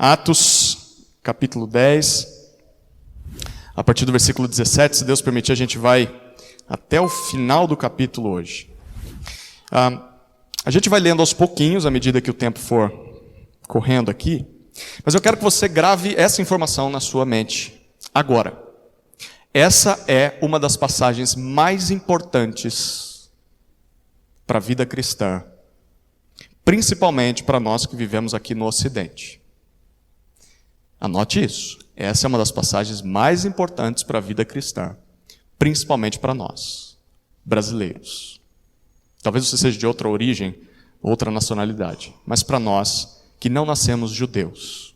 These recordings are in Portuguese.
Atos, capítulo 10, a partir do versículo 17, se Deus permitir, a gente vai até o final do capítulo hoje. A gente vai lendo aos pouquinhos, à medida que o tempo for correndo aqui, mas eu quero que você grave essa informação na sua mente agora. Essa é uma das passagens mais importantes para a vida cristã, principalmente para nós que vivemos aqui no Ocidente. Anote isso. Essa é uma das passagens mais importantes para a vida cristã, principalmente para nós, brasileiros. Talvez você seja de outra origem, outra nacionalidade, mas para nós que não nascemos judeus.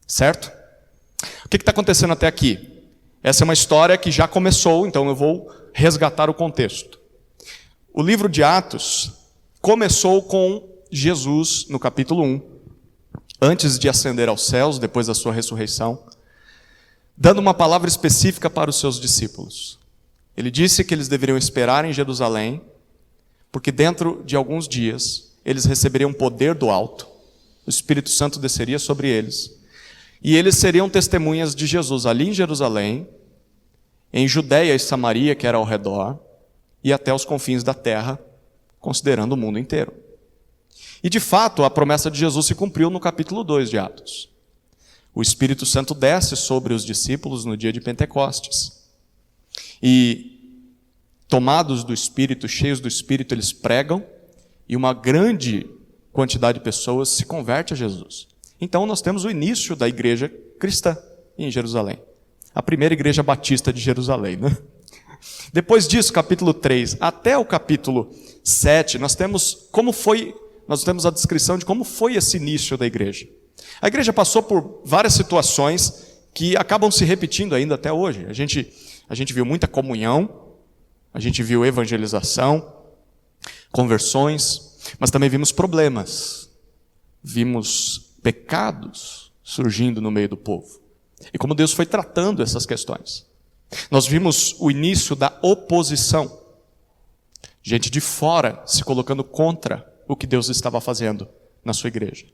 Certo? O que está acontecendo até aqui? Essa é uma história que já começou, então eu vou resgatar o contexto. O livro de Atos começou com Jesus, no capítulo 1, antes de ascender aos céus, depois da sua ressurreição, dando uma palavra específica para os seus discípulos. Ele disse que eles deveriam esperar em Jerusalém, porque dentro de alguns dias eles receberiam poder do alto, o Espírito Santo desceria sobre eles, e eles seriam testemunhas de Jesus ali em Jerusalém, em Judeia e Samaria, que era ao redor, e até os confins da terra, considerando o mundo inteiro. E de fato, a promessa de Jesus se cumpriu no capítulo 2 de Atos. O Espírito Santo desce sobre os discípulos no dia de Pentecostes. E, tomados do Espírito, cheios do Espírito, eles pregam, e uma grande quantidade de pessoas se converte a Jesus. Então nós temos o início da igreja cristã em Jerusalém. A primeira igreja batista de Jerusalém, né? Depois disso, capítulo 3 até o capítulo 7, nós temos a descrição de como foi esse início da igreja. A igreja passou por várias situações que acabam se repetindo ainda até hoje. A gente viu muita comunhão, a gente viu evangelização, conversões, mas também vimos problemas, vimos pecados surgindo no meio do povo. E como Deus foi tratando essas questões. Nós vimos o início da oposição. Gente de fora se colocando contra o que Deus estava fazendo na sua igreja.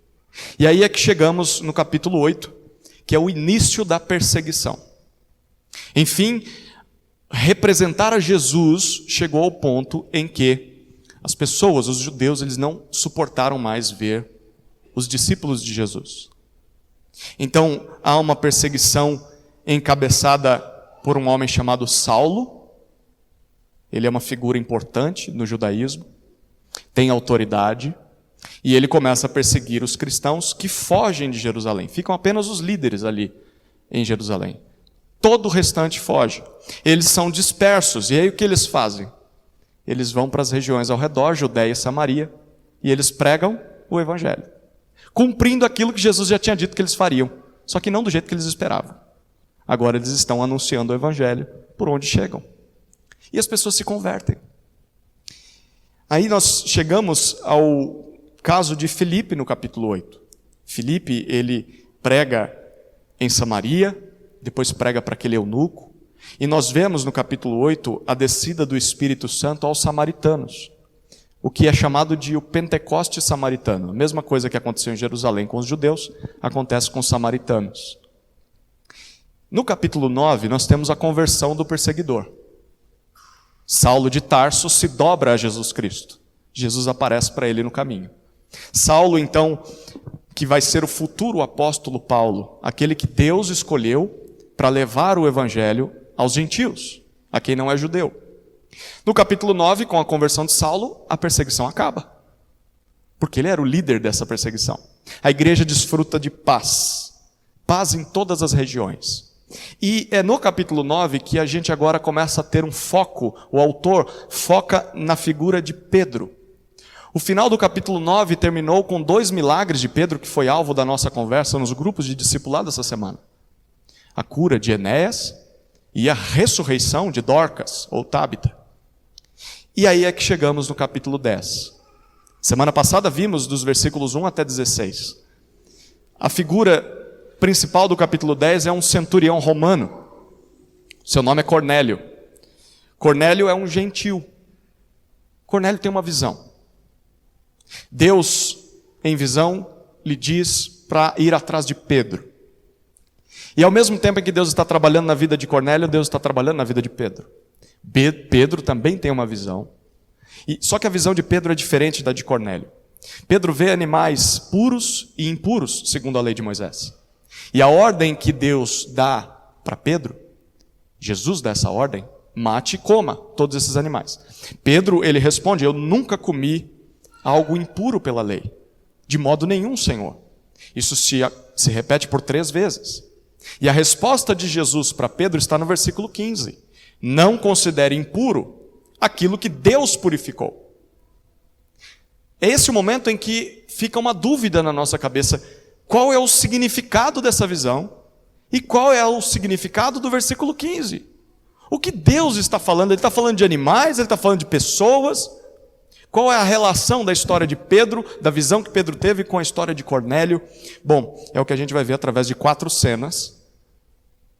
E aí é que chegamos no capítulo 8, que é o início da perseguição. Enfim, representar a Jesus chegou ao ponto em que as pessoas, os judeus, eles não suportaram mais ver os discípulos de Jesus. Então, há uma perseguição encabeçada por um homem chamado Saulo. Ele é uma figura importante no judaísmo, tem autoridade, e ele começa a perseguir os cristãos que fogem de Jerusalém. Ficam apenas os líderes ali em Jerusalém. Todo o restante foge. Eles são dispersos, e aí o que eles fazem? Eles vão para as regiões ao redor, Judeia e Samaria, e eles pregam o evangelho, cumprindo aquilo que Jesus já tinha dito que eles fariam, só que não do jeito que eles esperavam. Agora eles estão anunciando o evangelho por onde chegam. E as pessoas se convertem. Aí nós chegamos ao caso de Filipe no capítulo 8. Filipe, ele prega em Samaria, depois prega para aquele eunuco, e nós vemos no capítulo 8 a descida do Espírito Santo aos samaritanos, o que é chamado de o Pentecoste samaritano. A mesma coisa que aconteceu em Jerusalém com os judeus, acontece com os samaritanos. No capítulo 9, nós temos a conversão do perseguidor. Saulo de Tarso se dobra a Jesus Cristo. Jesus aparece para ele no caminho. Saulo, então, que vai ser o futuro apóstolo Paulo, aquele que Deus escolheu para levar o evangelho aos gentios, a quem não é judeu. No capítulo 9, com a conversão de Saulo, a perseguição acaba, porque ele era o líder dessa perseguição. A igreja desfruta de paz em todas as regiões. E é no capítulo 9 que a gente agora começa a ter um foco, o autor foca na figura de Pedro. O final do capítulo 9 terminou com 2 milagres de Pedro, que foi alvo da nossa conversa nos grupos de discipulado essa semana. A cura de Enéas e a ressurreição de Dorcas, ou Tábita. E aí é que chegamos no capítulo 10. Semana passada vimos dos versículos 1 até 16. A figura principal do capítulo 10 é um centurião romano. Seu nome é Cornélio. Cornélio é um gentil. Cornélio tem uma visão. Deus, em visão, lhe diz para ir atrás de Pedro. E ao mesmo tempo em que Deus está trabalhando na vida de Cornélio, Deus está trabalhando na vida de Pedro. Pedro também tem uma visão. Só que a visão de Pedro é diferente da de Cornélio. Pedro vê animais puros e impuros, segundo a lei de Moisés. E a ordem que Deus dá para Pedro, Jesus dá essa ordem, mate e coma todos esses animais. Pedro, ele responde, eu nunca comi algo impuro pela lei. De modo nenhum, Senhor. Isso se repete por 3 vezes. E a resposta de Jesus para Pedro está no versículo 15. Não considere impuro aquilo que Deus purificou. É esse o momento em que fica uma dúvida na nossa cabeça. Qual é o significado dessa visão? E qual é o significado do versículo 15? O que Deus está falando? Ele está falando de animais? Ele está falando de pessoas? Qual é a relação da história de Pedro, da visão que Pedro teve com a história de Cornélio? Bom, é o que a gente vai ver através de 4 cenas,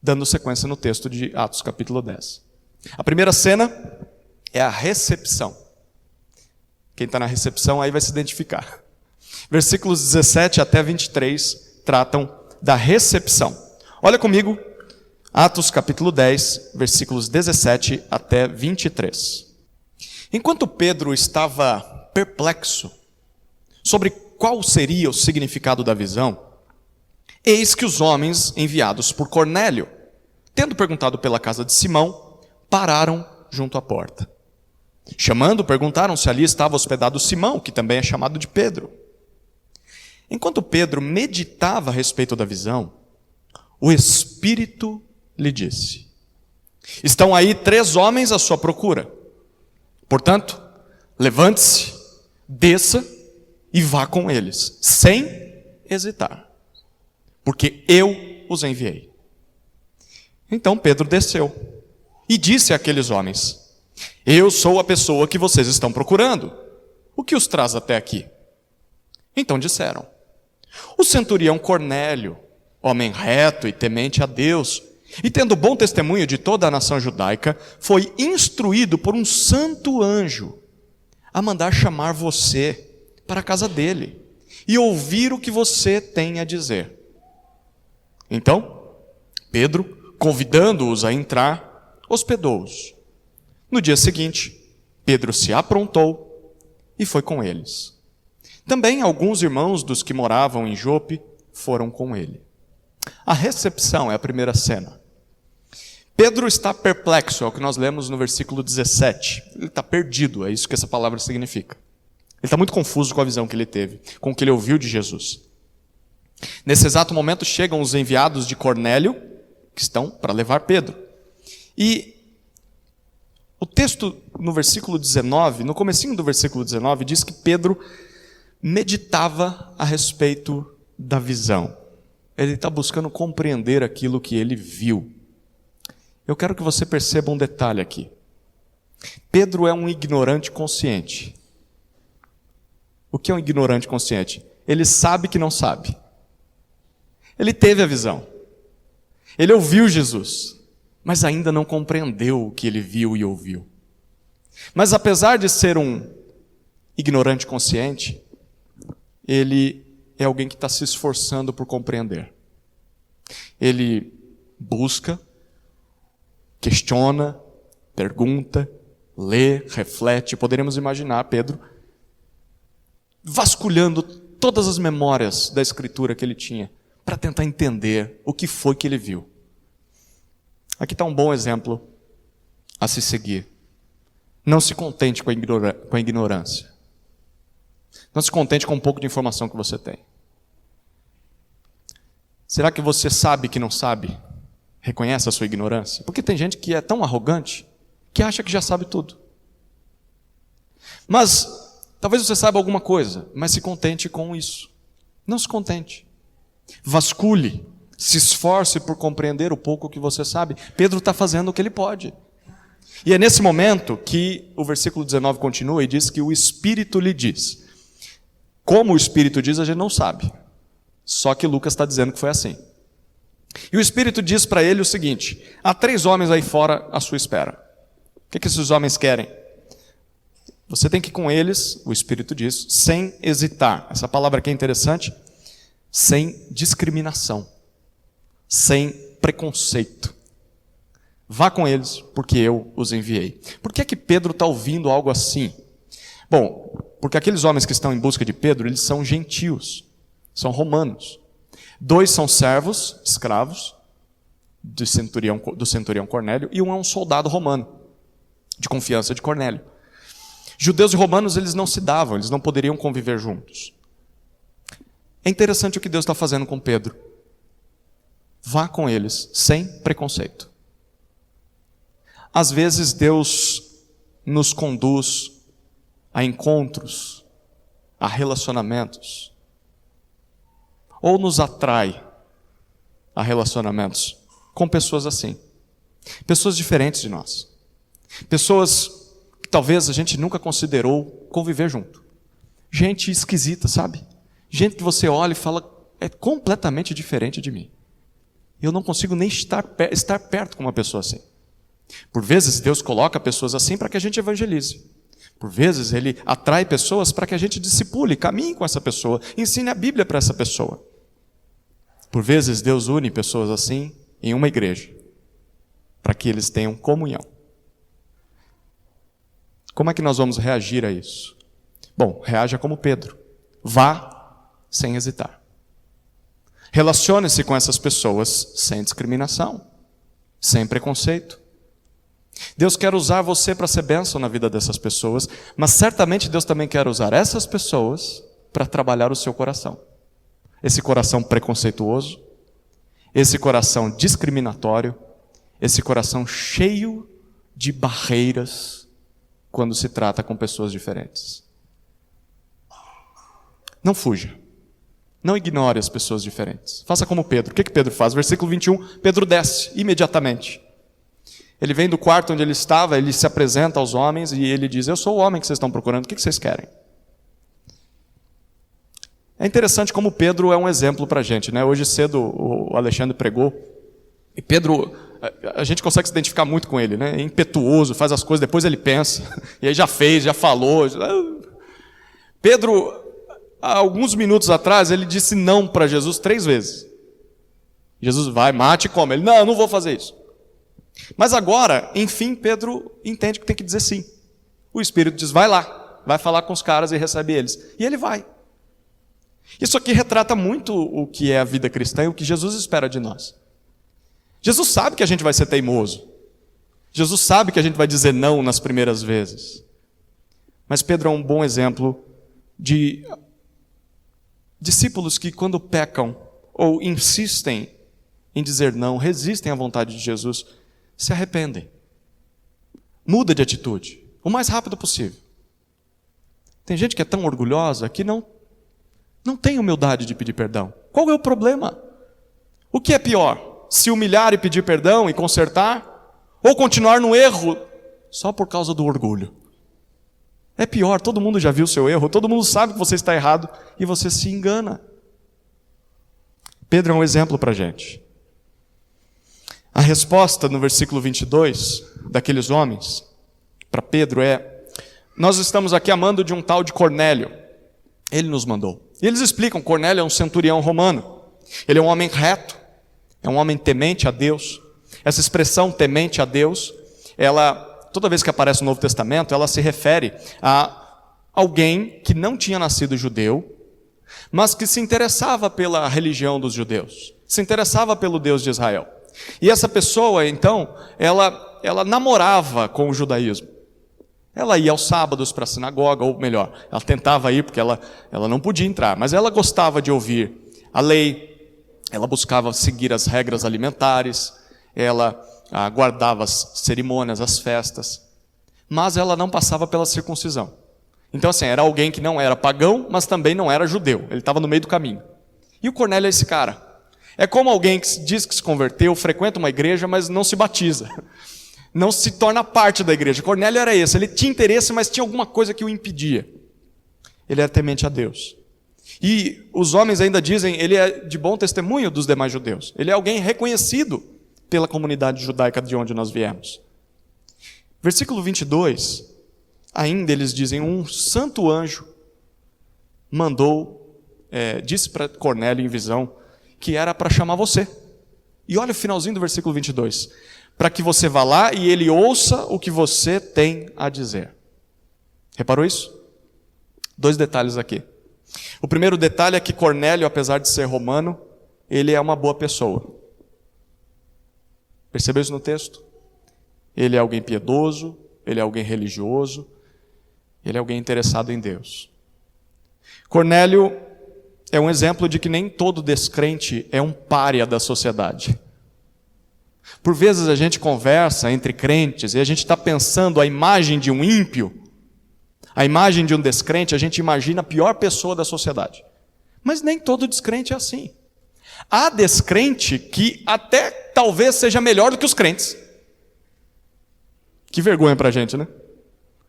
dando sequência no texto de Atos capítulo 10. A primeira cena é a recepção. Quem está na recepção aí vai se identificar. Versículos 17 até 23 tratam da recepção. Olha comigo, Atos capítulo 10, versículos 17 até 23. Enquanto Pedro estava perplexo sobre qual seria o significado da visão, eis que os homens enviados por Cornélio, tendo perguntado pela casa de Simão, pararam junto à porta. Chamando, perguntaram se ali estava hospedado Simão, que também é chamado de Pedro. Enquanto Pedro meditava a respeito da visão, o Espírito lhe disse: estão aí 3 homens à sua procura. Portanto, levante-se, desça e vá com eles, sem hesitar, porque eu os enviei. Então Pedro desceu e disse àqueles homens: eu sou a pessoa que vocês estão procurando. O que os traz até aqui? Então disseram: o centurião Cornélio, homem reto e temente a Deus, e tendo bom testemunho de toda a nação judaica, foi instruído por um santo anjo a mandar chamar você para a casa dele e ouvir o que você tem a dizer. Então, Pedro, convidando-os a entrar, hospedou-os. No dia seguinte, Pedro se aprontou e foi com eles. Também alguns irmãos dos que moravam em Jope foram com ele. A recepção é a primeira cena. Pedro está perplexo, é o que nós lemos no versículo 17. Ele está perdido, é isso que essa palavra significa. Ele está muito confuso com a visão que ele teve, com o que ele ouviu de Jesus. Nesse exato momento chegam os enviados de Cornélio, que estão para levar Pedro. E o texto no versículo 19, no comecinho do versículo 19, diz que Pedro meditava a respeito da visão. Ele está buscando compreender aquilo que ele viu. Eu quero que você perceba um detalhe aqui. Pedro é um ignorante consciente. O que é um ignorante consciente? Ele sabe que não sabe. Ele teve a visão. Ele ouviu Jesus, mas ainda não compreendeu o que ele viu e ouviu. Mas apesar de ser um ignorante consciente, ele é alguém que está se esforçando por compreender. Ele busca, questiona, pergunta, lê, reflete. Poderíamos imaginar Pedro vasculhando todas as memórias da Escritura que ele tinha para tentar entender o que foi que ele viu. Aqui está um bom exemplo a se seguir. Não se contente com a ignorância. Não se contente com um pouco de informação que você tem. Será que você sabe que não sabe? Reconhece a sua ignorância? Porque tem gente que é tão arrogante que acha que já sabe tudo. Mas talvez você saiba alguma coisa, mas se contente com isso. Não se contente. Vasculhe, se esforce por compreender o pouco que você sabe. Pedro está fazendo o que ele pode. E é nesse momento que o versículo 19 continua e diz que o Espírito lhe diz. Como o Espírito diz, a gente não sabe. Só que Lucas está dizendo que foi assim. E o Espírito diz para ele o seguinte: há 3 homens aí fora à sua espera. O que esses homens querem? Você tem que ir com eles, o Espírito diz, sem hesitar. Essa palavra aqui é interessante. sem discriminação, sem preconceito. Vá com eles, porque eu os enviei. Por que é que Pedro está ouvindo algo assim? Bom, porque aqueles homens que estão em busca de Pedro, eles são gentios, são romanos. 2 são servos, escravos, do centurião Cornélio, e um é um soldado romano, de confiança de Cornélio. Judeus e romanos, eles não se davam, eles não poderiam conviver juntos. É interessante o que Deus está fazendo com Pedro. Vá com eles, sem preconceito. Às vezes Deus nos conduz a encontros, a relacionamentos, ou nos atrai a relacionamentos com pessoas assim, pessoas diferentes de nós, pessoas que talvez a gente nunca considerou conviver junto, gente esquisita, sabe? Gente que você olha e fala, é completamente diferente de mim. Eu não consigo nem estar perto com uma pessoa assim. Por vezes Deus coloca pessoas assim para que a gente evangelize. Por vezes Ele atrai pessoas para que a gente discipule, caminhe com essa pessoa, ensine a Bíblia para essa pessoa. Por vezes Deus une pessoas assim em uma igreja, para que eles tenham comunhão. Como é que nós vamos reagir a isso? Bom, reaja como Pedro. Vá sem hesitar. Relacione-se com essas pessoas sem discriminação, sem preconceito. Deus quer usar você para ser bênção na vida dessas pessoas, mas certamente Deus também quer usar essas pessoas para trabalhar o seu coração. Esse coração preconceituoso, esse coração discriminatório, esse coração cheio de barreiras quando se trata com pessoas diferentes. Não fuja. Não ignore as pessoas diferentes. Faça como Pedro. O que Pedro faz? Versículo 21, Pedro desce imediatamente. Ele vem do quarto onde ele estava, ele se apresenta aos homens e ele diz, eu sou o homem que vocês estão procurando, o que vocês querem? É interessante como Pedro é um exemplo para a gente, né? Hoje cedo o Alexandre pregou, e Pedro, a gente consegue se identificar muito com ele, né? É impetuoso, faz as coisas, depois ele pensa, e aí já fez, já falou. Pedro, há alguns minutos atrás, ele disse não para Jesus 3 vezes. Jesus vai, mate e come. Ele, não, eu não vou fazer isso. Mas agora, enfim, Pedro entende que tem que dizer sim. O Espírito diz, vai lá, vai falar com os caras e recebe eles. E ele vai. Isso aqui retrata muito o que é a vida cristã e o que Jesus espera de nós. Jesus sabe que a gente vai ser teimoso. Jesus sabe que a gente vai dizer não nas primeiras vezes. Mas Pedro é um bom exemplo de discípulos que, quando pecam ou insistem em dizer não, resistem à vontade de Jesus, se arrependem. Muda de atitude, o mais rápido possível. Tem gente que é tão orgulhosa que não tem humildade de pedir perdão. Qual é o problema? O que é pior? Se humilhar e pedir perdão e consertar? Ou continuar no erro só por causa do orgulho? É pior, todo mundo já viu o seu erro, todo mundo sabe que você está errado e você se engana. Pedro é um exemplo para a gente. A resposta no versículo 22 daqueles homens para Pedro é: nós estamos aqui amando de um tal de Cornélio. Ele nos mandou. E eles explicam, Cornélio é um centurião romano. Ele é um homem reto, é um homem temente a Deus. Essa expressão temente a Deus, ela, toda vez que aparece no Novo Testamento, ela se refere a alguém que não tinha nascido judeu, mas que se interessava pela religião dos judeus, se interessava pelo Deus de Israel. E essa pessoa, então, ela namorava com o judaísmo. Ela ia aos sábados para a sinagoga, ou melhor, ela tentava ir porque ela não podia entrar, mas ela gostava de ouvir a lei, ela buscava seguir as regras alimentares, ela guardava as cerimônias, as festas, mas ela não passava pela circuncisão. Então, assim, era alguém que não era pagão, mas também não era judeu, ele estava no meio do caminho. E o Cornélio é esse cara. É como alguém que diz que se converteu, frequenta uma igreja, mas não se batiza. Não se torna parte da igreja. Cornélio era esse, ele tinha interesse, mas tinha alguma coisa que o impedia. Ele era temente a Deus. E os homens ainda dizem, ele é de bom testemunho dos demais judeus. Ele é alguém reconhecido pela comunidade judaica de onde nós viemos. Versículo 22, ainda eles dizem, um santo anjo mandou disse para Cornélio em visão que era para chamar você. E olha o finalzinho do versículo 22. Para que você vá lá e ele ouça o que você tem a dizer. Reparou isso? 2 detalhes aqui. O primeiro detalhe é que Cornélio, apesar de ser romano, ele é uma boa pessoa. Percebeu isso no texto? Ele é alguém piedoso, ele é alguém religioso, ele é alguém interessado em Deus. Cornélio é um exemplo de que nem todo descrente é um pária da sociedade. Por vezes a gente conversa entre crentes e a gente está pensando a imagem de um ímpio, a imagem de um descrente, a gente imagina a pior pessoa da sociedade. Mas nem todo descrente é assim. Há descrente que até talvez seja melhor do que os crentes. Que vergonha para a gente, né?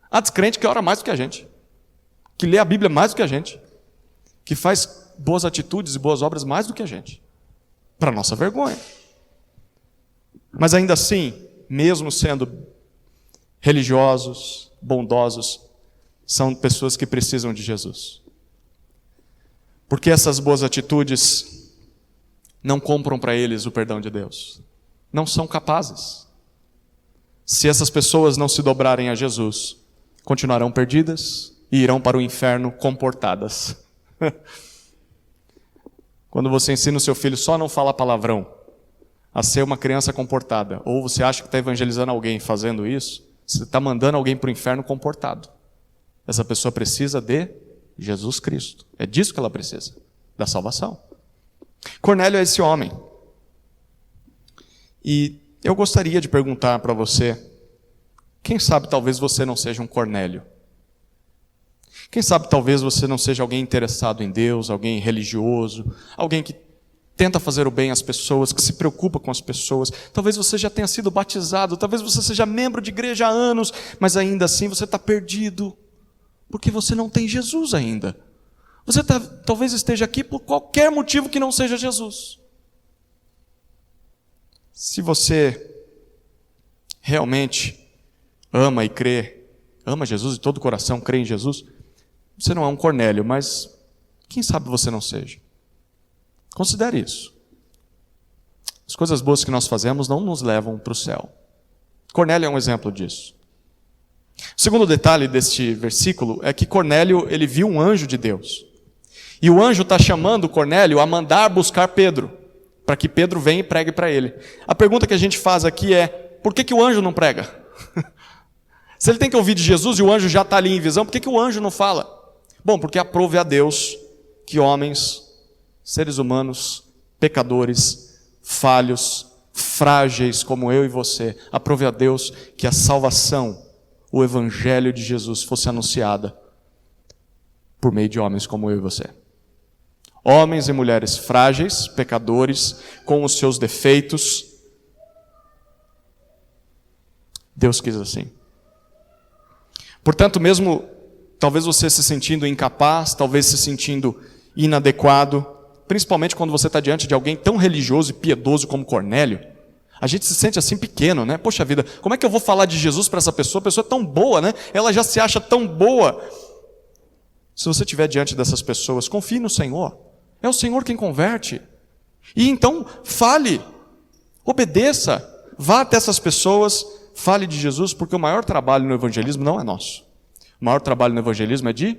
Há descrente que ora mais do que a gente, que lê a Bíblia mais do que a gente, que faz boas atitudes e boas obras mais do que a gente. Para nossa vergonha. Mas ainda assim, mesmo sendo religiosos, bondosos, são pessoas que precisam de Jesus. Porque essas boas atitudes não compram para eles o perdão de Deus. Não são capazes. Se essas pessoas não se dobrarem a Jesus, continuarão perdidas e irão para o inferno comportadas. Quando você ensina o seu filho só a não falar palavrão, a ser uma criança comportada, ou você acha que está evangelizando alguém fazendo isso, você está mandando alguém para o inferno comportado. Essa pessoa precisa de Jesus Cristo. É disso que ela precisa, da salvação. Cornélio é esse homem. E eu gostaria de perguntar para você, quem sabe talvez você não seja um Cornélio? Quem sabe talvez você não seja alguém interessado em Deus, alguém religioso, alguém que tenta fazer o bem às pessoas, que se preocupa com as pessoas. Talvez você já tenha sido batizado, talvez você seja membro de igreja há anos, mas ainda assim você está perdido, porque você não tem Jesus ainda. Você talvez esteja aqui por qualquer motivo que não seja Jesus. Se você realmente ama e crê, ama Jesus de todo o coração, crê em Jesus, você não é um Cornélio, mas quem sabe você não seja. Considere isso. As coisas boas que nós fazemos não nos levam para o céu. Cornélio é um exemplo disso. O segundo detalhe deste versículo é que Cornélio, ele viu um anjo de Deus. E o anjo está chamando Cornélio a mandar buscar Pedro, para que Pedro venha e pregue para ele. A pergunta que a gente faz aqui é, por que o anjo não prega? Se ele tem que ouvir de Jesus e o anjo já está ali em visão, por que o anjo não fala? Bom, porque aprove a Deus que homens, seres humanos, pecadores, falhos, frágeis como eu e você, aprove a Deus que a salvação, o evangelho de Jesus fosse anunciada por meio de homens como eu e você. Homens e mulheres frágeis, pecadores, com os seus defeitos. Deus quis assim. Portanto, mesmo talvez você se sentindo incapaz, talvez se sentindo inadequado, principalmente quando você está diante de alguém tão religioso e piedoso como Cornélio, a gente se sente assim pequeno, né? Poxa vida, como é que eu vou falar de Jesus para essa pessoa? A pessoa é tão boa, né? Ela já se acha tão boa. Se você estiver diante dessas pessoas, confie no Senhor. É o Senhor quem converte. E então, fale, obedeça, vá até essas pessoas, fale de Jesus, porque o maior trabalho no evangelismo não é nosso. O maior trabalho no evangelismo é de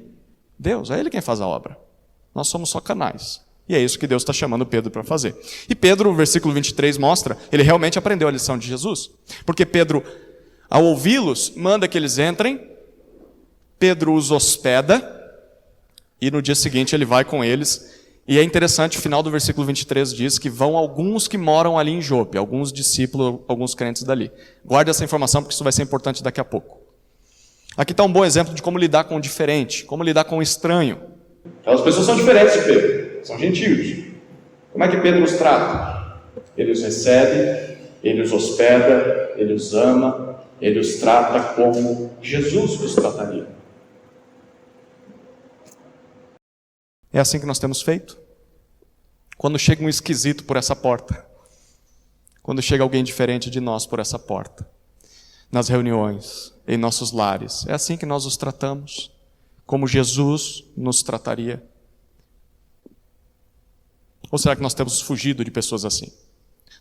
Deus, é Ele quem faz a obra. Nós somos só canais. E é isso que Deus está chamando Pedro para fazer. E Pedro, o versículo 23 mostra, ele realmente aprendeu a lição de Jesus. Porque Pedro, ao ouvi-los, manda que eles entrem, Pedro os hospeda, e no dia seguinte ele vai com eles. E é interessante, o final do versículo 23 diz que vão alguns que moram ali em Jope, alguns discípulos, alguns crentes dali. Guarde essa informação, porque isso vai ser importante daqui a pouco. Aqui está um bom exemplo de como lidar com o diferente, como lidar com o estranho. Aquelas pessoas são diferentes de Pedro, são gentios. Como é que Pedro os trata? Ele os recebe, ele os hospeda, ele os ama, ele os trata como Jesus os trataria. É assim que nós temos feito. Quando chega um esquisito por essa porta, quando chega alguém diferente de nós por essa porta, nas reuniões, em nossos lares, é assim que nós os tratamos, como Jesus nos trataria. Ou será que nós temos fugido de pessoas assim?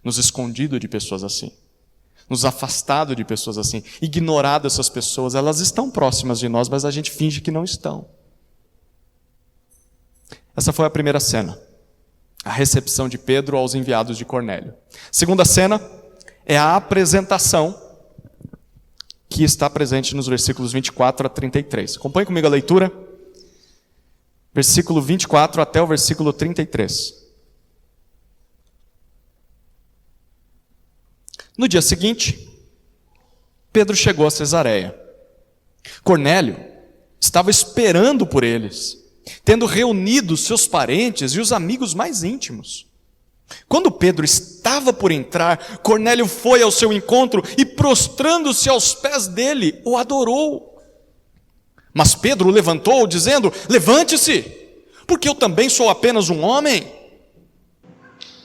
Nos escondido de pessoas assim? Nos afastado de pessoas assim? Ignorado essas pessoas? Elas estão próximas de nós, mas a gente finge que não estão. Essa foi a primeira cena. A recepção de Pedro aos enviados de Cornélio. Segunda cena é a apresentação que está presente nos versículos 24 a 33. Acompanhe comigo a leitura. Versículo 24 até o versículo 33. No dia seguinte, Pedro chegou a Cesareia. Cornélio estava esperando por eles, tendo reunido seus parentes e os amigos mais íntimos. Quando Pedro estava por entrar, Cornélio foi ao seu encontro e, prostrando-se aos pés dele, o adorou. Mas Pedro o levantou, dizendo: levante-se, porque eu também sou apenas um homem.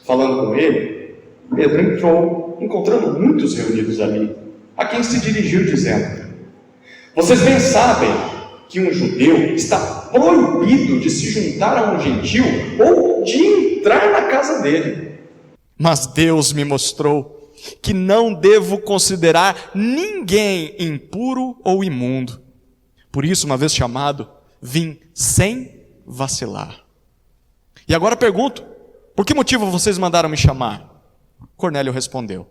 Falando com ele, Pedro entrou, encontrando muitos reunidos ali, a quem se dirigiu dizendo: vocês bem sabem que um judeu está proibido de se juntar a um gentil ou de entrar na casa dele. Mas Deus me mostrou que não devo considerar ninguém impuro ou imundo. Por isso, uma vez chamado, vim sem vacilar. E agora pergunto: por que motivo vocês mandaram me chamar? Cornélio respondeu: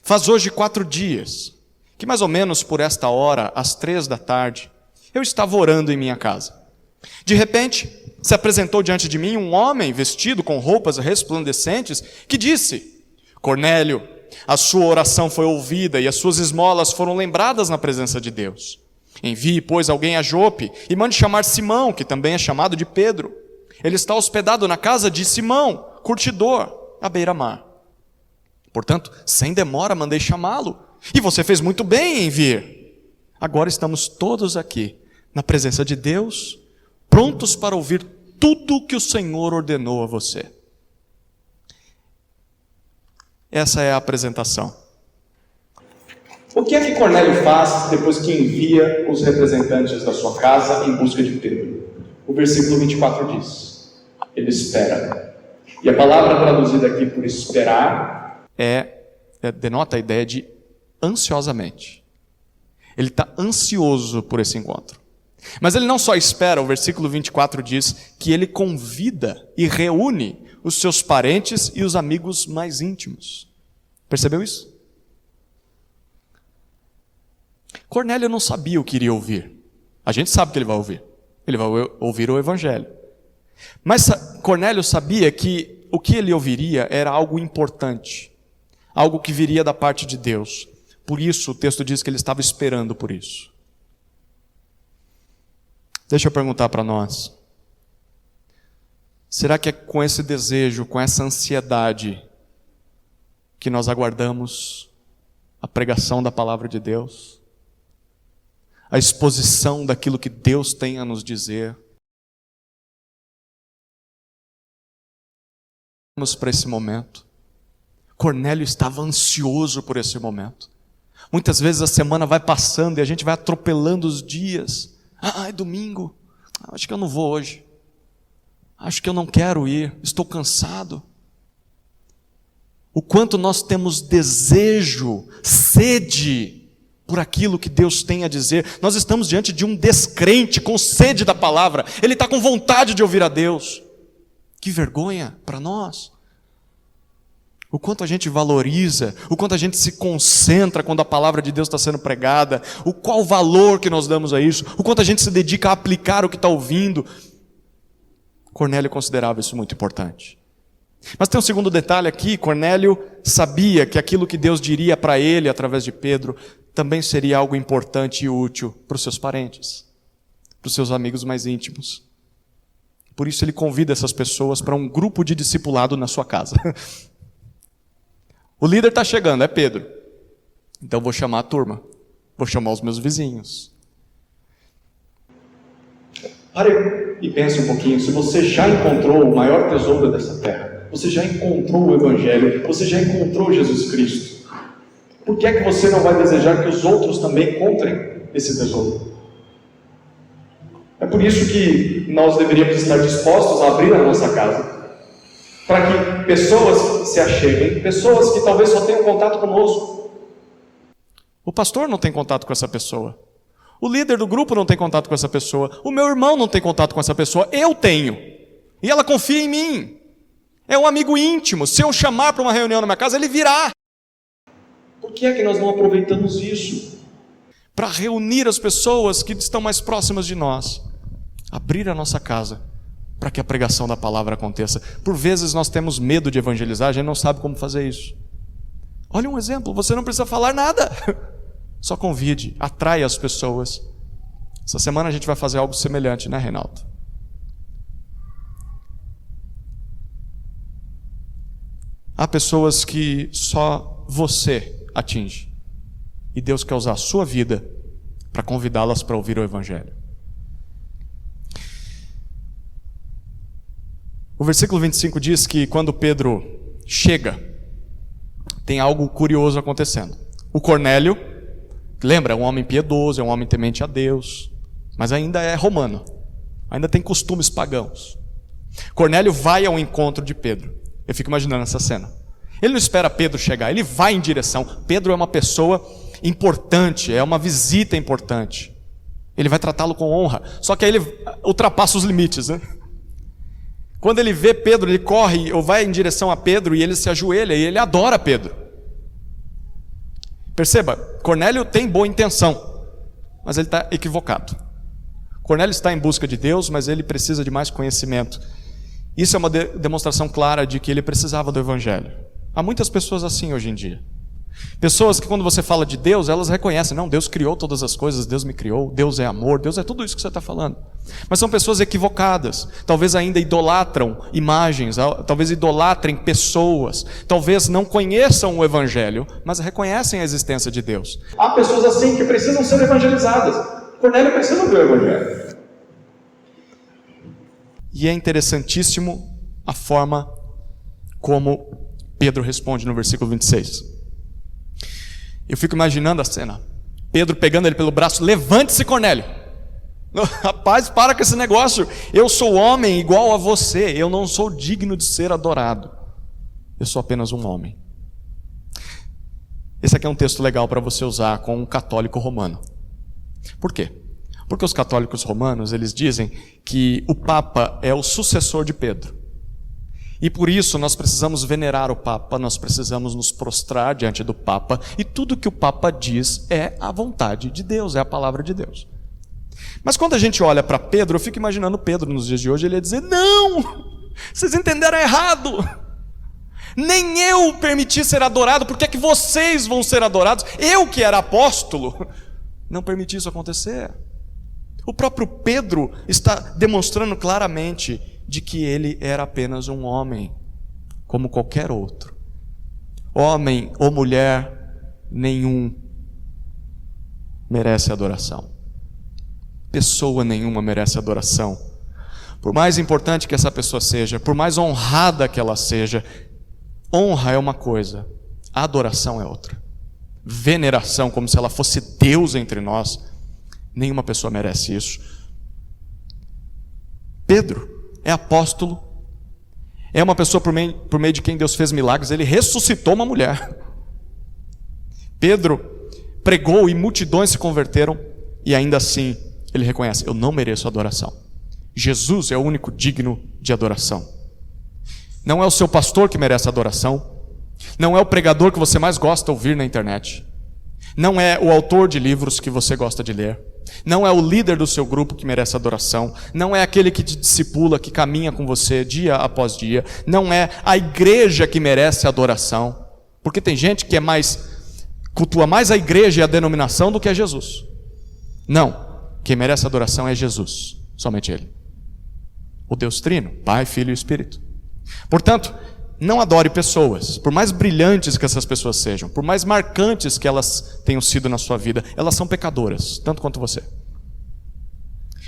faz hoje 4 dias, que mais ou menos por esta hora, às 3 da tarde, eu estava orando em minha casa. De repente, se apresentou diante de mim um homem vestido com roupas resplandecentes, que disse: Cornélio, a sua oração foi ouvida e as suas esmolas foram lembradas na presença de Deus. Envie, pois, alguém a Jope e mande chamar Simão, que também é chamado de Pedro. Ele está hospedado na casa de Simão, curtidor, à beira-mar. Portanto, sem demora mandei chamá-lo, e você fez muito bem em vir. Agora estamos todos aqui, na presença de Deus, prontos para ouvir tudo o que o Senhor ordenou a você. Essa é a apresentação. O que é que Cornélio faz depois que envia os representantes da sua casa em busca de Pedro? O versículo 24 diz: ele espera. E a palavra traduzida aqui por esperar denota a ideia de ansiosamente. Ele está ansioso por esse encontro. Mas ele não só espera, o versículo 24 diz que ele convida e reúne os seus parentes e os amigos mais íntimos. Percebeu isso? Cornélio não sabia o que iria ouvir. A gente sabe que ele vai ouvir. Ele vai ouvir o Evangelho. Mas Cornélio sabia que o que ele ouviria era algo importante, algo que viria da parte de Deus. Por isso o texto diz que ele estava esperando por isso. Deixa eu perguntar para nós: será que é com esse desejo, com essa ansiedade, que nós aguardamos a pregação da palavra de Deus? A exposição daquilo que Deus tem a nos dizer? Vamos para esse momento. Cornélio estava ansioso por esse momento. Muitas vezes a semana vai passando e a gente vai atropelando os dias. É domingo. Acho que eu não vou hoje. Acho que eu não quero ir. Estou cansado. O quanto nós temos desejo, sede por aquilo que Deus tem a dizer. Nós estamos diante de um descrente com sede da palavra. Ele está com vontade de ouvir a Deus. Que vergonha para nós. O quanto a gente valoriza, o quanto a gente se concentra quando a palavra de Deus está sendo pregada, o qual valor que nós damos a isso, o quanto a gente se dedica a aplicar o que está ouvindo. Cornélio considerava isso muito importante. Mas tem um segundo detalhe aqui: Cornélio sabia que aquilo que Deus diria para ele através de Pedro também seria algo importante e útil para os seus parentes, para os seus amigos mais íntimos. Por isso ele convida essas pessoas para um grupo de discipulado na sua casa. O líder está chegando, é Pedro. Então vou chamar a turma, vou chamar os meus vizinhos. Pare e pense um pouquinho. Se você já encontrou o maior tesouro dessa terra, você já encontrou o Evangelho, você já encontrou Jesus Cristo, por que é que você não vai desejar que os outros também encontrem esse tesouro? É por isso que nós deveríamos estar dispostos a abrir a nossa casa, para que pessoas se acheguem, pessoas que talvez só tenham contato conosco. O pastor não tem contato com essa pessoa. O líder do grupo não tem contato com essa pessoa. O meu irmão não tem contato com essa pessoa. Eu tenho. E ela confia em mim. É um amigo íntimo. Se eu chamar para uma reunião na minha casa, ele virá. Por que é que nós não aproveitamos isso? Para reunir as pessoas que estão mais próximas de nós. Abrir a nossa casa para que a pregação da palavra aconteça. Por vezes nós temos medo de evangelizar, a gente não sabe como fazer isso. Olha um exemplo, você não precisa falar nada. Só convide, atraia as pessoas. Essa semana a gente vai fazer algo semelhante, né, Reinaldo? Há pessoas que só você atinge. E Deus quer usar a sua vida para convidá-las para ouvir o Evangelho. O versículo 25 diz que quando Pedro chega, tem algo curioso acontecendo. O Cornélio, lembra, é um homem piedoso, é um homem temente a Deus, mas ainda é romano, ainda tem costumes pagãos. Cornélio vai ao encontro de Pedro. Eu fico imaginando essa cena. Ele não espera Pedro chegar, ele vai em direção. Pedro é uma pessoa importante, é uma visita importante. Ele vai tratá-lo com honra, só que aí ele ultrapassa os limites, né? Quando ele vê Pedro, ele corre ou vai em direção a Pedro e ele se ajoelha e ele adora Pedro. Perceba, Cornélio tem boa intenção, mas ele está equivocado. Cornélio está em busca de Deus, mas ele precisa de mais conhecimento. Isso é uma demonstração clara de que ele precisava do Evangelho. Há muitas pessoas assim hoje em dia. Pessoas que quando você fala de Deus, elas reconhecem, não, Deus criou todas as coisas, Deus me criou, Deus é amor, Deus é tudo isso que você está falando. Mas são pessoas equivocadas, talvez ainda idolatram imagens, talvez idolatrem pessoas, talvez não conheçam o Evangelho, mas reconhecem a existência de Deus. Há pessoas assim que precisam ser evangelizadas. Cornélio precisa ouvir o Evangelho. E é interessantíssimo a forma como Pedro responde no versículo 26. Eu fico imaginando a cena. Pedro pegando ele pelo braço, levante-se, Cornélio. Rapaz, para com esse negócio. Eu sou homem igual a você. Eu não sou digno de ser adorado. Eu sou apenas um homem. Esse aqui é um texto legal para você usar com um católico romano. Por quê? Porque os católicos romanos, eles dizem que o Papa é o sucessor de Pedro. E por isso nós precisamos venerar o Papa, nós precisamos nos prostrar diante do Papa, e tudo que o Papa diz é a vontade de Deus, é a palavra de Deus. Mas quando a gente olha para Pedro, eu fico imaginando Pedro nos dias de hoje, ele ia dizer, não, vocês entenderam errado, nem eu permiti ser adorado, por que é que vocês vão ser adorados? Eu que era apóstolo, não permiti isso acontecer. O próprio Pedro está demonstrando claramente de que ele era apenas um homem, como qualquer outro. Homem ou mulher, nenhum merece adoração. Pessoa nenhuma merece adoração. Por mais importante que essa pessoa seja, por mais honrada que ela seja, honra é uma coisa, adoração é outra. Veneração, como se ela fosse Deus entre nós, nenhuma pessoa merece isso. Pedro é apóstolo, é uma pessoa por meio de quem Deus fez milagres, ele ressuscitou uma mulher. Pedro pregou e multidões se converteram, e ainda assim ele reconhece, eu não mereço adoração. Jesus é o único digno de adoração. Não é o seu pastor que merece adoração, não é o pregador que você mais gosta de ouvir na internet, não é o autor de livros que você gosta de ler, não é o líder do seu grupo que merece adoração, não é aquele que te discipula, que caminha com você dia após dia, não é a igreja que merece adoração, porque tem gente que cultua mais a igreja e a denominação do que a Jesus. Não, quem merece adoração é Jesus, somente Ele. O Deus Trino, Pai, Filho e Espírito. Portanto, não adore pessoas, por mais brilhantes que essas pessoas sejam, por mais marcantes que elas tenham sido na sua vida, elas são pecadoras, tanto quanto você.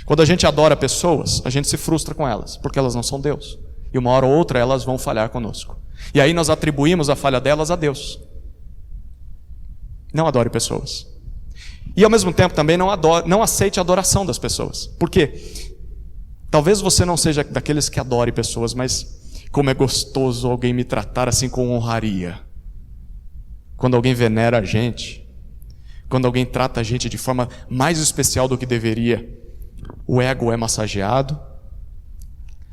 Quando a gente adora pessoas, a gente se frustra com elas, porque elas não são Deus. E uma hora ou outra elas vão falhar conosco. E aí nós atribuímos a falha delas a Deus. Não adore pessoas. E ao mesmo tempo também não aceite a adoração das pessoas. Por quê? Talvez você não seja daqueles que adore pessoas, mas Como é gostoso alguém me tratar assim com honraria. Quando alguém venera a gente, quando alguém trata a gente de forma mais especial do que deveria, o ego é massageado,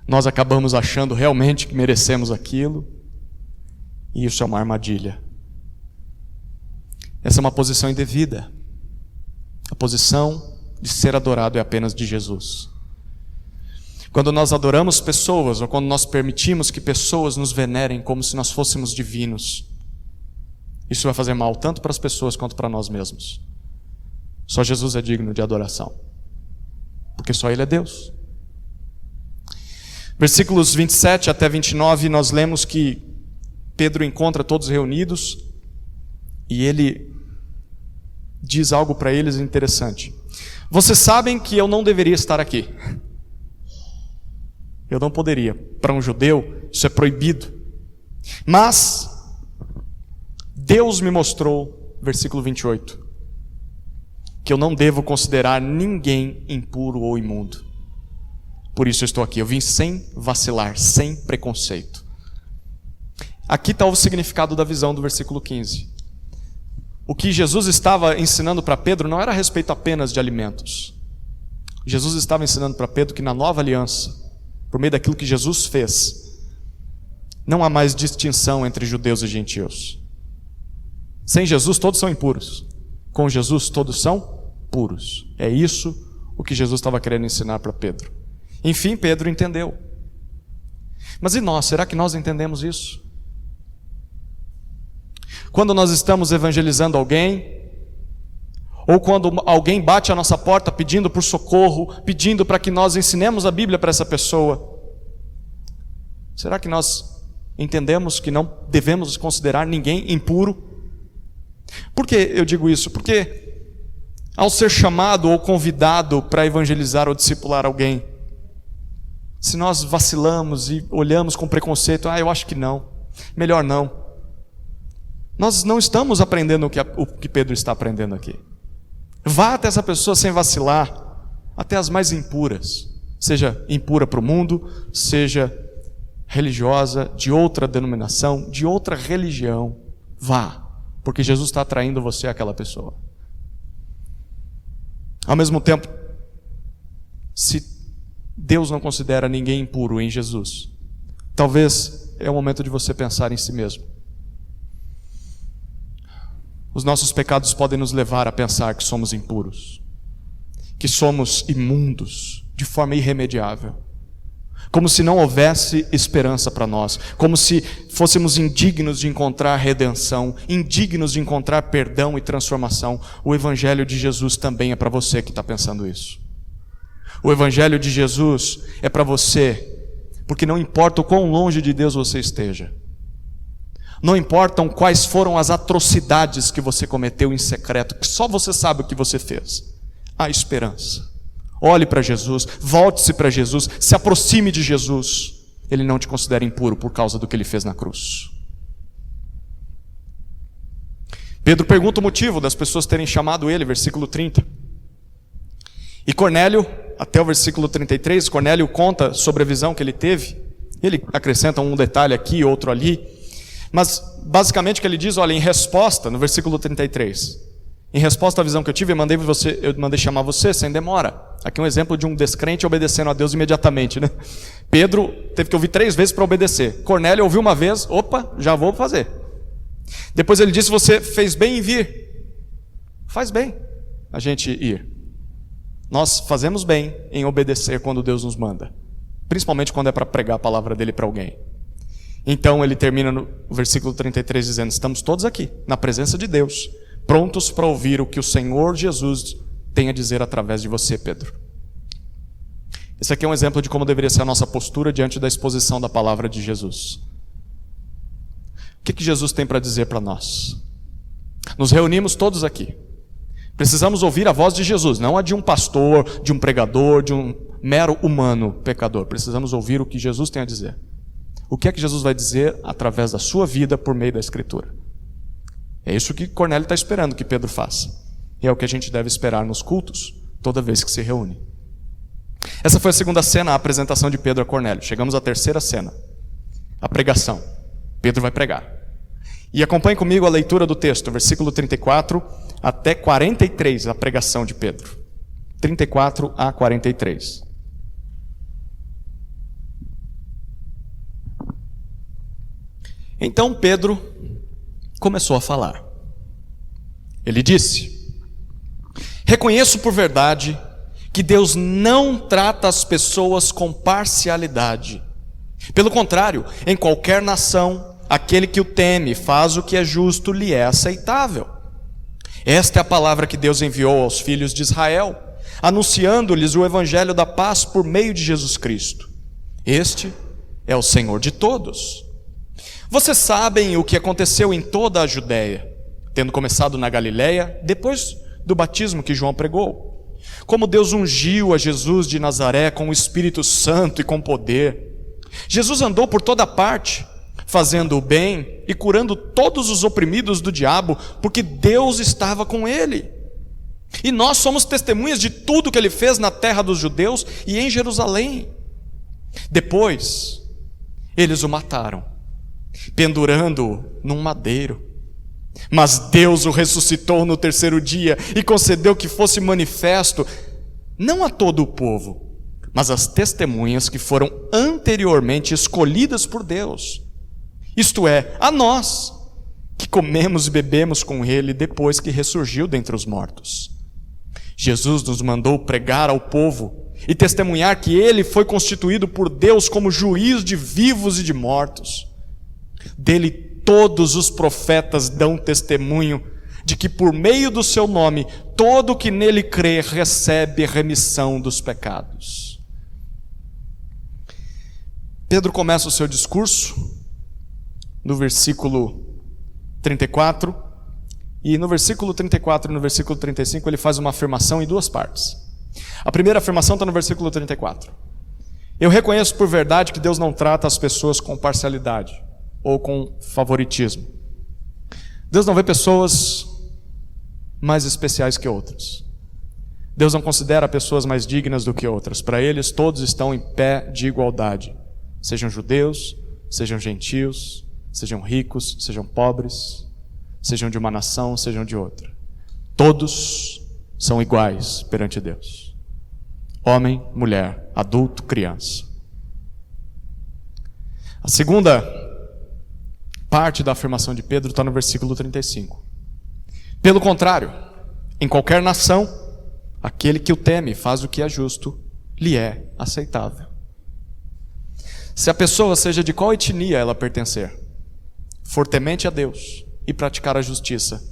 nós acabamos achando realmente que merecemos aquilo, e isso é uma armadilha. Essa é uma posição indevida. A posição de ser adorado é apenas de Jesus. Quando nós adoramos pessoas, ou quando nós permitimos que pessoas nos venerem como se nós fôssemos divinos, isso vai fazer mal tanto para as pessoas quanto para nós mesmos. Só Jesus é digno de adoração, porque só Ele é Deus. Versículos 27 até 29, nós lemos que Pedro encontra todos reunidos e ele diz algo para eles interessante. Vocês sabem que eu não deveria estar aqui. Eu não poderia. Para um judeu, isso é proibido. Mas Deus me mostrou, versículo 28, que eu não devo considerar ninguém impuro ou imundo. Por isso eu estou aqui. Eu vim sem vacilar, sem preconceito. Aqui está o significado da visão do versículo 15. O que Jesus estava ensinando para Pedro não era a respeito apenas de alimentos. Jesus estava ensinando para Pedro que na nova aliança, por meio daquilo que Jesus fez, não há mais distinção entre judeus e gentios. Sem Jesus todos são impuros. Com Jesus todos são puros. É isso o que Jesus estava querendo ensinar para Pedro. Enfim, Pedro entendeu. Mas e nós? Será que nós entendemos isso? Quando nós estamos evangelizando alguém, ou quando alguém bate a nossa porta pedindo por socorro, pedindo para que nós ensinemos a Bíblia para essa pessoa, será que nós entendemos que não devemos considerar ninguém impuro? Por que eu digo isso? Porque ao ser chamado ou convidado para evangelizar ou discipular alguém, se nós vacilamos e olhamos com preconceito, eu acho que não, melhor não, nós não estamos aprendendo o que Pedro está aprendendo aqui. Vá até essa pessoa sem vacilar, até as mais impuras, seja impura para o mundo, seja religiosa, de outra denominação, de outra religião, vá, porque Jesus está atraindo você àquela pessoa. Ao mesmo tempo, se Deus não considera ninguém impuro em Jesus, talvez é o momento de você pensar em si mesmo. Os nossos pecados podem nos levar a pensar que somos impuros, que somos imundos de forma irremediável, como se não houvesse esperança para nós, como se fôssemos indignos de encontrar redenção, indignos de encontrar perdão e transformação. O Evangelho de Jesus também é para você que está pensando isso. O Evangelho de Jesus é para você, porque não importa o quão longe de Deus você esteja, não importam quais foram as atrocidades que você cometeu em secreto, que só você sabe o que você fez, há esperança. Olhe para Jesus, volte-se para Jesus, se aproxime de Jesus. Ele não te considera impuro por causa do que ele fez na cruz. Pedro pergunta o motivo das pessoas terem chamado ele, versículo 30. E Cornélio, até o versículo 33, Cornélio conta sobre a visão que ele teve. Ele acrescenta um detalhe aqui, outro ali. Mas basicamente o que ele diz, olha, em resposta, no versículo 33, em resposta à visão que eu tive, eu mandei chamar você sem demora. Aqui um exemplo de um descrente obedecendo a Deus imediatamente, né? Pedro teve que ouvir 3 vezes para obedecer. Cornélio ouviu uma vez, opa, já vou fazer. Depois ele disse, você fez bem em vir. Faz bem a gente ir. Nós fazemos bem em obedecer quando Deus nos manda, principalmente quando é para pregar a palavra dele para alguém. Então ele termina no versículo 33 dizendo, estamos todos aqui, na presença de Deus, prontos para ouvir o que o Senhor Jesus tem a dizer através de você, Pedro. Esse aqui é um exemplo de como deveria ser a nossa postura diante da exposição da palavra de Jesus. O que Jesus tem para dizer para nós? Nos reunimos todos aqui. Precisamos ouvir a voz de Jesus, não a de um pastor, de um pregador, de um mero humano pecador. Precisamos ouvir o que Jesus tem a dizer. O que é que Jesus vai dizer através da sua vida por meio da Escritura? É isso que Cornélio está esperando que Pedro faça. E é o que a gente deve esperar nos cultos, toda vez que se reúne. Essa foi a segunda cena, a apresentação de Pedro a Cornélio. Chegamos à terceira cena. A pregação. Pedro vai pregar. E acompanhe comigo a leitura do texto, versículo 34 até 43, a pregação de Pedro. 34 a 43. Então Pedro começou a falar. Ele disse: reconheço por verdade que Deus não trata as pessoas com parcialidade. Pelo contrário, em qualquer nação, aquele que o teme faz o que é justo, lhe é aceitável. Esta é a palavra que Deus enviou aos filhos de Israel, anunciando-lhes o evangelho da paz por meio de Jesus Cristo. Este é o Senhor de todos. Vocês sabem o que aconteceu em toda a Judéia, tendo começado na Galiléia, depois do batismo que João pregou. Como Deus ungiu a Jesus de Nazaré com o Espírito Santo e com poder. Jesus andou por toda parte, fazendo o bem e curando todos os oprimidos do diabo, porque Deus estava com ele. E nós somos testemunhas de tudo que ele fez na terra dos judeus e em Jerusalém. Depois, eles o mataram, pendurando-o num madeiro. Mas Deus o ressuscitou no terceiro dia e concedeu que fosse manifesto, não a todo o povo, mas às testemunhas que foram anteriormente escolhidas por Deus. Isto é, a nós, que comemos e bebemos com ele depois que ressurgiu dentre os mortos. Jesus nos mandou pregar ao povo e testemunhar que ele foi constituído por Deus como juiz de vivos e de mortos. Dele todos os profetas dão testemunho de que por meio do seu nome, todo que nele crê recebe remissão dos pecados. Pedro começa o seu discurso no versículo 34, e no versículo 34 e no versículo 35 ele faz uma afirmação em duas partes. A primeira afirmação está no versículo 34. Eu reconheço por verdade que Deus não trata as pessoas com parcialidade ou com favoritismo. Deus não vê pessoas mais especiais que outras. Deus não considera pessoas mais dignas do que outras. Para eles, todos estão em pé de igualdade. Sejam judeus, sejam gentios, sejam ricos, sejam pobres, sejam de uma nação, sejam de outra. Todos são iguais perante Deus. Homem, mulher, adulto, criança. A segunda parte da afirmação de Pedro está no versículo 35. Pelo contrário, em qualquer nação, aquele que o teme faz o que é justo, lhe é aceitável. Se a pessoa, seja de qual etnia ela pertencer, for temente a Deus e praticar a justiça,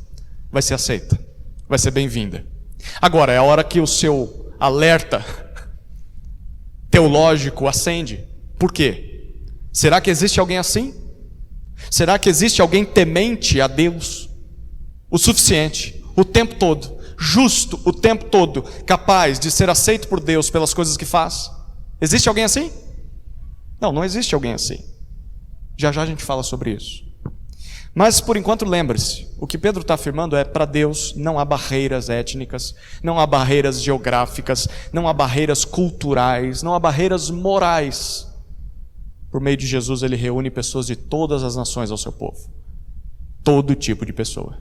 vai ser aceita, vai ser bem-vinda. Agora, é a hora que o seu alerta teológico acende. Por quê? Será que existe alguém assim? Será que existe alguém temente a Deus o suficiente, o tempo todo, justo o tempo todo, capaz de ser aceito por Deus pelas coisas que faz? Existe alguém assim? Não, não existe alguém assim. Já já a gente fala sobre isso. Mas por enquanto lembre-se, o que Pedro está afirmando é: para Deus não há barreiras étnicas, não há barreiras geográficas, não há barreiras culturais, não há barreiras morais. Por meio de Jesus ele reúne pessoas de todas as nações ao seu povo. Todo tipo de pessoa.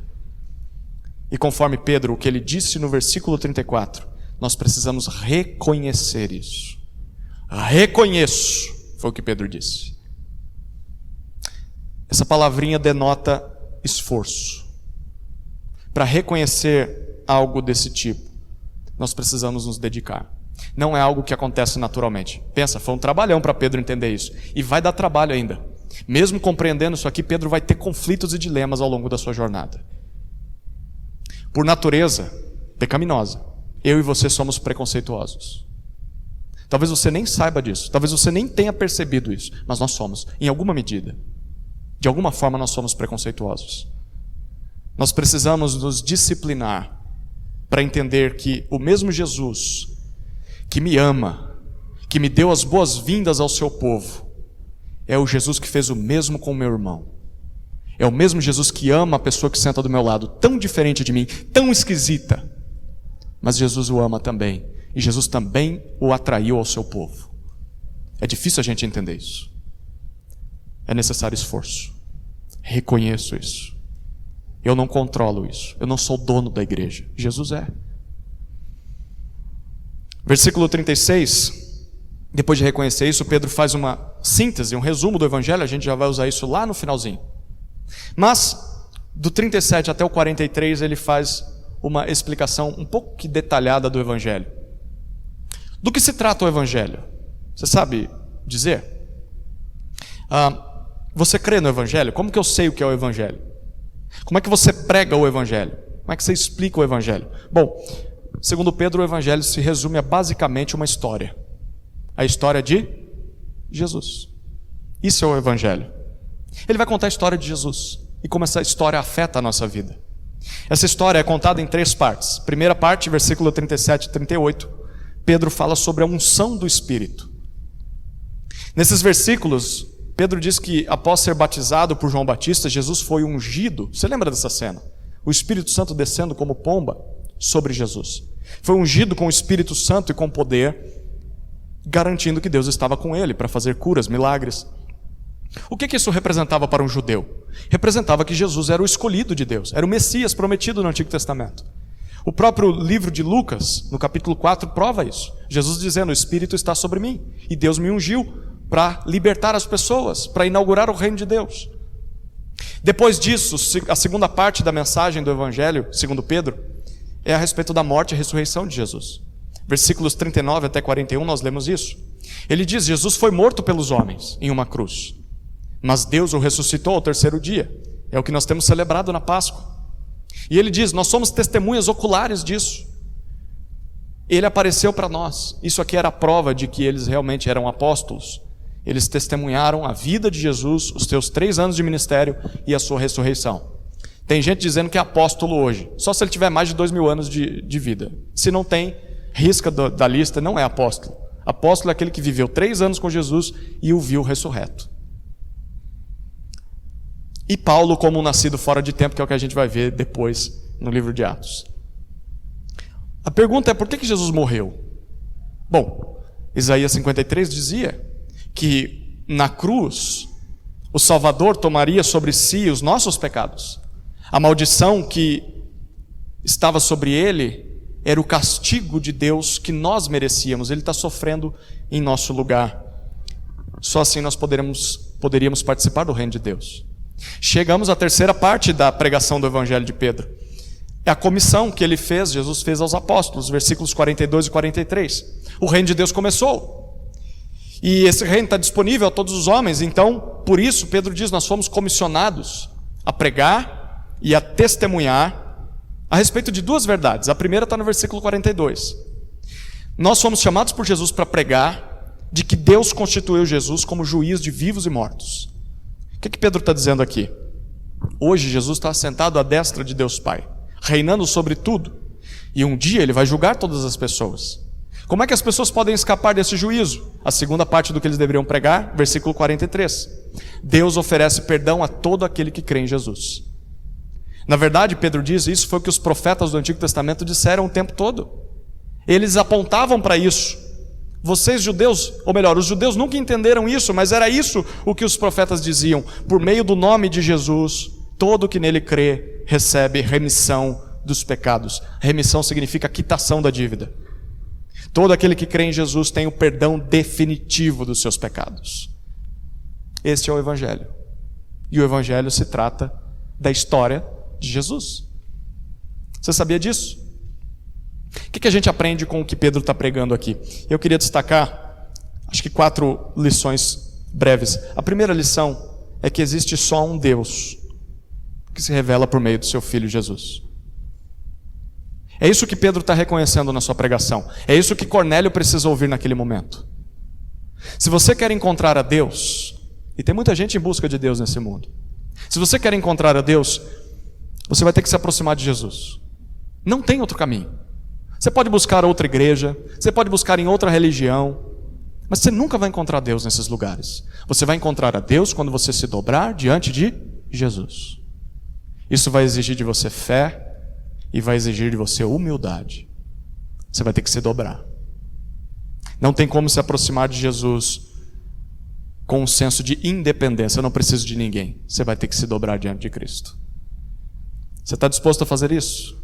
E conforme Pedro, o que ele disse no versículo 34, nós precisamos reconhecer isso. Reconheço, foi o que Pedro disse. Essa palavrinha denota esforço. Para reconhecer algo desse tipo, nós precisamos nos dedicar. Não é algo que acontece naturalmente. Pensa, foi um trabalhão para Pedro entender isso. E vai dar trabalho ainda. Mesmo compreendendo isso aqui, Pedro vai ter conflitos e dilemas ao longo da sua jornada. Por natureza pecaminosa, eu e você somos preconceituosos. Talvez você nem saiba disso, talvez você nem tenha percebido isso, mas nós somos, em alguma medida. De alguma forma nós somos preconceituosos. Nós precisamos nos disciplinar para entender que o mesmo Jesus que me ama, que me deu as boas-vindas ao seu povo, é o Jesus que fez o mesmo com o meu irmão. É o mesmo Jesus que ama a pessoa que senta do meu lado, tão diferente de mim, tão esquisita. Mas Jesus o ama também. E Jesus também o atraiu ao seu povo. É difícil a gente entender isso. é necessário esforço. Reconheço isso. Eu não controlo isso. Eu não sou dono da igreja. Jesus é. Versículo 36, depois de reconhecer isso, Pedro faz uma síntese, um resumo do Evangelho. A gente já vai usar isso lá no finalzinho. Mas, do 37 até o 43, ele faz uma explicação um pouco que detalhada do Evangelho. Do que se trata o Evangelho? Você sabe dizer? Você crê no Evangelho? Como que eu sei o que é o Evangelho? Como é que você prega o Evangelho? Como é que você explica o Evangelho? Bom, segundo Pedro, o Evangelho se resume a basicamente uma história. A história de Jesus. Isso é o Evangelho. Ele vai contar a história de Jesus e como essa história afeta a nossa vida. Essa história é contada em 3 partes. Primeira parte, versículo 37 e 38, Pedro fala sobre a unção do Espírito. Nesses versículos, Pedro diz que após ser batizado por João Batista, Jesus foi ungido. Você lembra dessa cena? O Espírito Santo descendo como pomba sobre Jesus. Foi ungido com o Espírito Santo e com poder, garantindo que Deus estava com ele para fazer curas, milagres. O que isso representava para um judeu? Representava que Jesus era o escolhido de Deus, era o Messias prometido no Antigo Testamento. O próprio livro de Lucas, no capítulo 4, prova isso. Jesus dizendo: o Espírito está sobre mim, e Deus me ungiu para libertar as pessoas, para inaugurar o reino de Deus. Depois disso, a segunda parte da mensagem do Evangelho, segundo Pedro, é a respeito da morte e ressurreição de Jesus. Versículos 39 até 41, nós lemos isso. Ele diz: Jesus foi morto pelos homens em uma cruz, mas Deus o ressuscitou ao 3º dia. É o que nós temos celebrado na Páscoa. E ele diz: nós somos testemunhas oculares disso. Ele apareceu para nós. Isso aqui era a prova de que eles realmente eram apóstolos. Eles testemunharam a vida de Jesus, os seus 3 anos de ministério e a sua ressurreição. Tem gente dizendo que é apóstolo hoje, só se ele tiver mais de 2000 anos de vida. Se não tem, risca da lista, não é apóstolo. Apóstolo é aquele que viveu 3 anos com Jesus e o viu ressurreto. E Paulo como um nascido fora de tempo, que é o que a gente vai ver depois no livro de Atos. A pergunta é: por que Jesus morreu? Bom, Isaías 53 dizia que na cruz o Salvador tomaria sobre si os nossos pecados. A maldição que estava sobre ele era o castigo de Deus que nós merecíamos. Ele está sofrendo em nosso lugar. Só assim nós poderíamos participar do reino de Deus. Chegamos à terceira parte da pregação do Evangelho de Pedro. É a comissão que ele fez, Jesus fez aos apóstolos, versículos 42 e 43. O reino de Deus começou. E esse reino está disponível a todos os homens. Então, por isso, Pedro diz: nós fomos comissionados a pregar e a testemunhar a respeito de 2 verdades. A primeira está no versículo 42. Nós fomos chamados por Jesus para pregar de que Deus constituiu Jesus como juiz de vivos e mortos. O que Pedro está dizendo aqui? Hoje Jesus está assentado à destra de Deus Pai, reinando sobre tudo. E um dia ele vai julgar todas as pessoas. Como é que as pessoas podem escapar desse juízo? A segunda parte do que eles deveriam pregar, versículo 43. Deus oferece perdão a todo aquele que crê em Jesus. Na verdade, Pedro diz, isso foi o que os profetas do Antigo Testamento disseram o tempo todo. Eles apontavam para isso. Vocês judeus, ou melhor, os judeus nunca entenderam isso, mas era isso o que os profetas diziam. Por meio do nome de Jesus, todo que nele crê recebe remissão dos pecados. Remissão significa quitação da dívida. Todo aquele que crê em Jesus tem o perdão definitivo dos seus pecados. Este é o Evangelho. E o Evangelho se trata da história de Jesus. Você sabia disso? O que a gente aprende com o que Pedro está pregando aqui? Eu queria destacar, acho que 4 lições breves. A primeira lição é que existe só um Deus que se revela por meio do seu Filho Jesus. É isso que Pedro está reconhecendo na sua pregação. É isso que Cornélio precisa ouvir naquele momento. Se você quer encontrar a Deus, e tem muita gente em busca de Deus nesse mundo. Se você quer encontrar a Deus, você vai ter que se aproximar de Jesus. Não tem outro caminho. Você pode buscar outra igreja, você pode buscar em outra religião, mas você nunca vai encontrar Deus nesses lugares. Você vai encontrar a Deus quando você se dobrar diante de Jesus. Isso vai exigir de você fé e vai exigir de você humildade. Você vai ter que se dobrar. Não tem como se aproximar de Jesus com um senso de independência. Eu não preciso de ninguém. Você vai ter que se dobrar diante de Cristo. Você está disposto a fazer isso?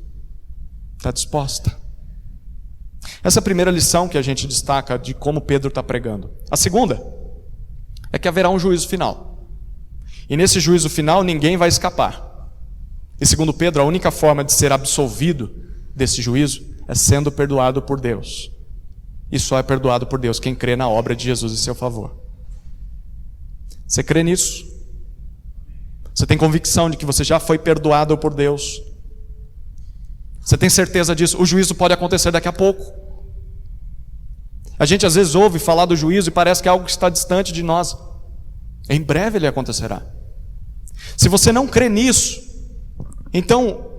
Está disposta? Essa é a primeira lição que a gente destaca de como Pedro está pregando. A segunda é que haverá um juízo final. E nesse juízo final ninguém vai escapar. E segundo Pedro, a única forma de ser absolvido desse juízo é sendo perdoado por Deus. E só é perdoado por Deus quem crê na obra de Jesus em seu favor. Você crê nisso? Você tem convicção de que você já foi perdoado por Deus? Você tem certeza disso? O juízo pode acontecer daqui a pouco. A gente às vezes ouve falar do juízo e parece que é algo que está distante de nós. Em breve ele acontecerá. Se você não crê nisso, então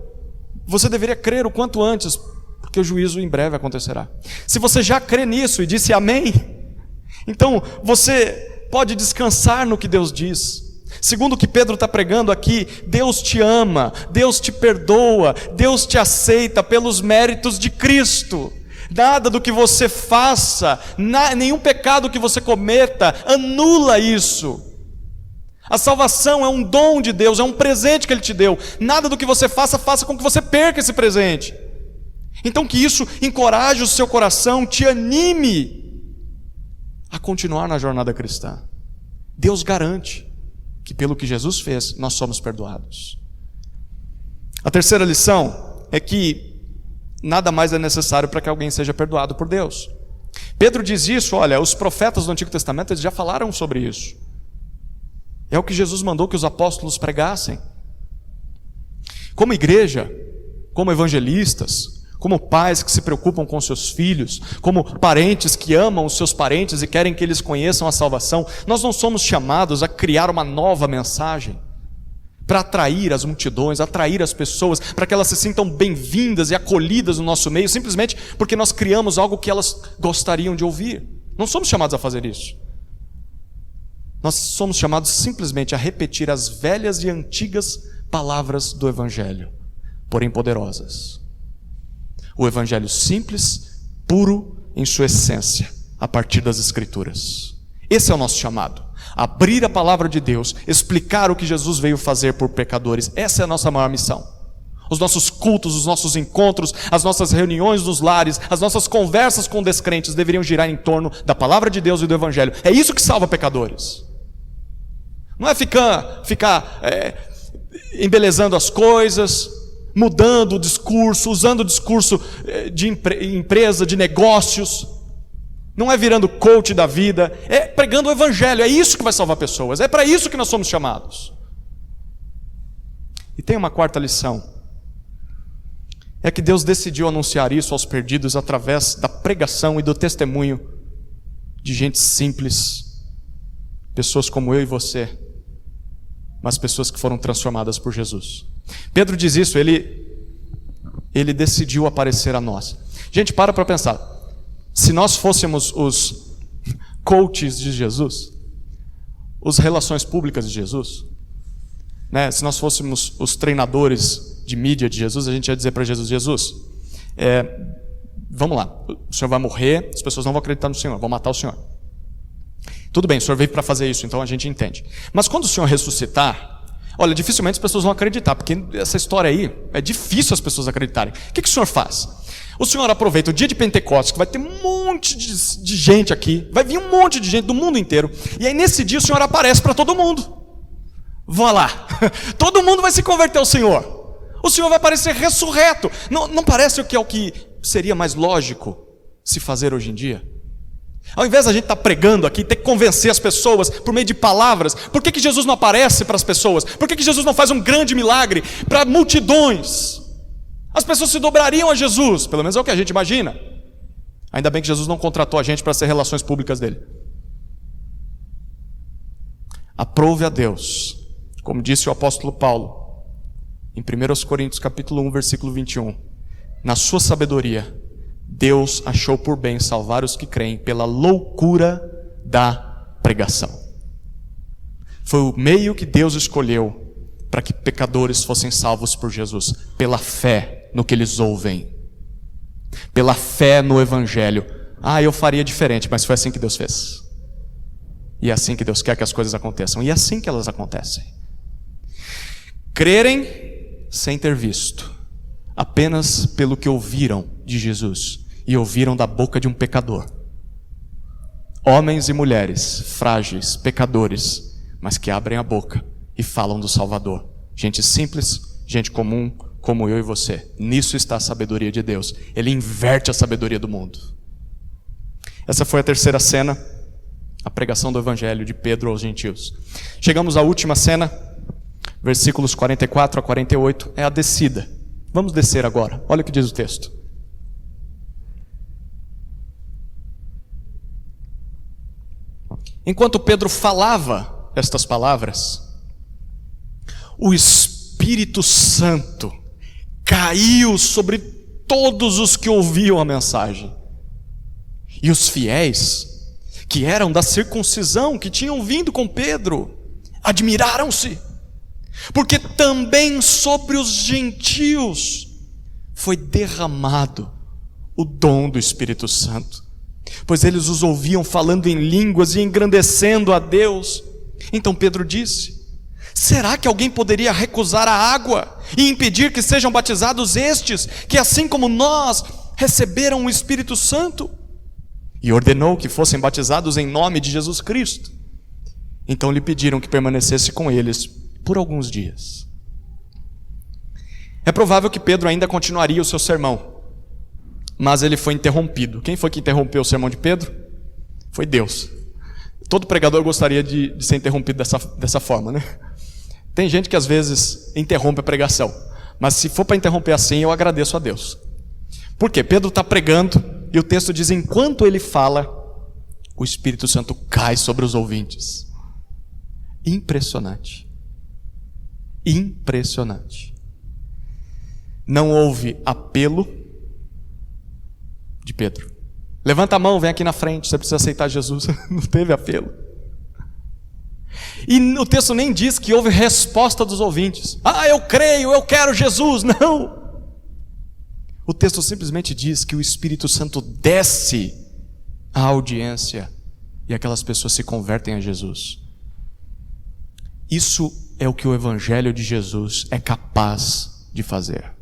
você deveria crer o quanto antes, porque o juízo em breve acontecerá. Se você já crê nisso e disse amém, então você pode descansar no que Deus diz. Segundo o que Pedro está pregando aqui, Deus te ama, Deus te perdoa, Deus te aceita pelos méritos de Cristo. Nada do que você faça, nenhum pecado que você cometa, anula isso. A salvação é um dom de Deus, é um presente que Ele te deu. Nada do que você faça, faça com que você perca esse presente. Então que isso encoraje o seu coração, te anime a continuar na jornada cristã. Deus garante que pelo que Jesus fez, nós somos perdoados. A terceira lição é que nada mais é necessário para que alguém seja perdoado por Deus. Pedro diz isso, olha, os profetas do Antigo Testamento eles já falaram sobre isso. É o que Jesus mandou que os apóstolos pregassem. Como igreja, como evangelistas, como pais que se preocupam com seus filhos, como parentes que amam os seus parentes e querem que eles conheçam a salvação, nós não somos chamados a criar uma nova mensagem para atrair as multidões, atrair as pessoas, para que elas se sintam bem-vindas e acolhidas no nosso meio, simplesmente porque nós criamos algo que elas gostariam de ouvir. Não somos chamados a fazer isso. Nós somos chamados simplesmente a repetir as velhas e antigas palavras do Evangelho, porém poderosas. O Evangelho simples, puro em sua essência, a partir das Escrituras. Esse é o nosso chamado. Abrir a palavra de Deus, explicar o que Jesus veio fazer por pecadores. Essa é a nossa maior missão. Os nossos cultos, os nossos encontros, as nossas reuniões nos lares, as nossas conversas com descrentes deveriam girar em torno da palavra de Deus e do Evangelho. É isso que salva pecadores. Não é ficar embelezando as coisas, mudando o discurso, usando o discurso de empresa, de negócios. Não é virando coach da vida, é pregando o Evangelho. É isso que vai salvar pessoas, é para isso que nós somos chamados. E tem uma quarta lição. É que Deus decidiu anunciar isso aos perdidos através da pregação e do testemunho de gente simples, pessoas como eu e você, mas pessoas que foram transformadas por Jesus. Pedro diz isso, ele decidiu aparecer a nós. Gente, para pensar. Se nós fôssemos os coaches de Jesus, os relações públicas de Jesus, né? Se nós fôssemos os treinadores de mídia de Jesus, a gente ia dizer para Jesus, vamos lá, o Senhor vai morrer, as pessoas não vão acreditar no Senhor, vão matar o Senhor. Tudo bem, o Senhor veio para fazer isso, então a gente entende. Mas quando o Senhor ressuscitar, olha, dificilmente as pessoas vão acreditar, porque essa história aí, é difícil as pessoas acreditarem. O que o Senhor faz? O Senhor aproveita o dia de Pentecostes, que vai ter um monte de gente aqui, vai vir um monte de gente do mundo inteiro, e aí nesse dia o Senhor aparece para todo mundo. Vá lá, todo mundo vai se converter ao Senhor. O Senhor vai aparecer ressurreto. Não parece que é o que seria mais lógico se fazer hoje em dia? Ao invés da gente estar pregando aqui, ter que convencer as pessoas por meio de palavras, por que Jesus não aparece para as pessoas? Por que Jesus não faz um grande milagre para multidões? As pessoas se dobrariam a Jesus, pelo menos é o que a gente imagina. Ainda bem que Jesus não contratou a gente para ser relações públicas dele. Aprove a Deus, como disse o apóstolo Paulo, em 1 Coríntios capítulo 1, versículo 21, na sua sabedoria, Deus achou por bem salvar os que creem pela loucura da pregação. Foi o meio que Deus escolheu para que pecadores fossem salvos por Jesus, pela fé no que eles ouvem, pela fé no Evangelho. Eu faria diferente, mas foi assim que Deus fez. E é assim que Deus quer que as coisas aconteçam. E é assim que elas acontecem. Crerem sem ter visto, apenas pelo que ouviram de Jesus e ouviram da boca de um pecador. Homens e mulheres frágeis, pecadores, mas que abrem a boca e falam do Salvador. Gente simples, gente comum, como eu e você. Nisso está a sabedoria de Deus. Ele inverte a sabedoria do mundo. Essa foi a terceira cena, a pregação do Evangelho de Pedro aos gentios. Chegamos à última cena, versículos 44 a 48, é a descida. Vamos descer agora. Olha o que diz o texto. Enquanto Pedro falava estas palavras, o Espírito Santo caiu sobre todos os que ouviam a mensagem. E os fiéis, que eram da circuncisão, que tinham vindo com Pedro, admiraram-se, porque também sobre os gentios foi derramado o dom do Espírito Santo, pois eles os ouviam falando em línguas e engrandecendo a Deus. Então Pedro disse: será que alguém poderia recusar a água e impedir que sejam batizados estes, que assim como nós receberam o Espírito Santo? E ordenou que fossem batizados em nome de Jesus Cristo. Então lhe pediram que permanecesse com eles por alguns dias. É provável que Pedro ainda continuaria o seu sermão, mas ele foi interrompido. Quem foi que interrompeu o sermão de Pedro? Foi Deus. Todo pregador gostaria de ser interrompido dessa forma, né? Tem gente que às vezes interrompe a pregação, mas se for para interromper assim, eu agradeço a Deus. Por quê? Pedro está pregando e o texto diz: enquanto ele fala, o Espírito Santo cai sobre os ouvintes. Impressionante. Impressionante. Não houve apelo de Pedro. Levanta a mão, vem aqui na frente, você precisa aceitar Jesus. Não teve apelo. E o texto nem diz que houve resposta dos ouvintes. Ah, eu creio, eu quero Jesus. Não. O texto simplesmente diz que o Espírito Santo desce à audiência e aquelas pessoas se convertem a Jesus. Isso é o que o Evangelho de Jesus é capaz de fazer.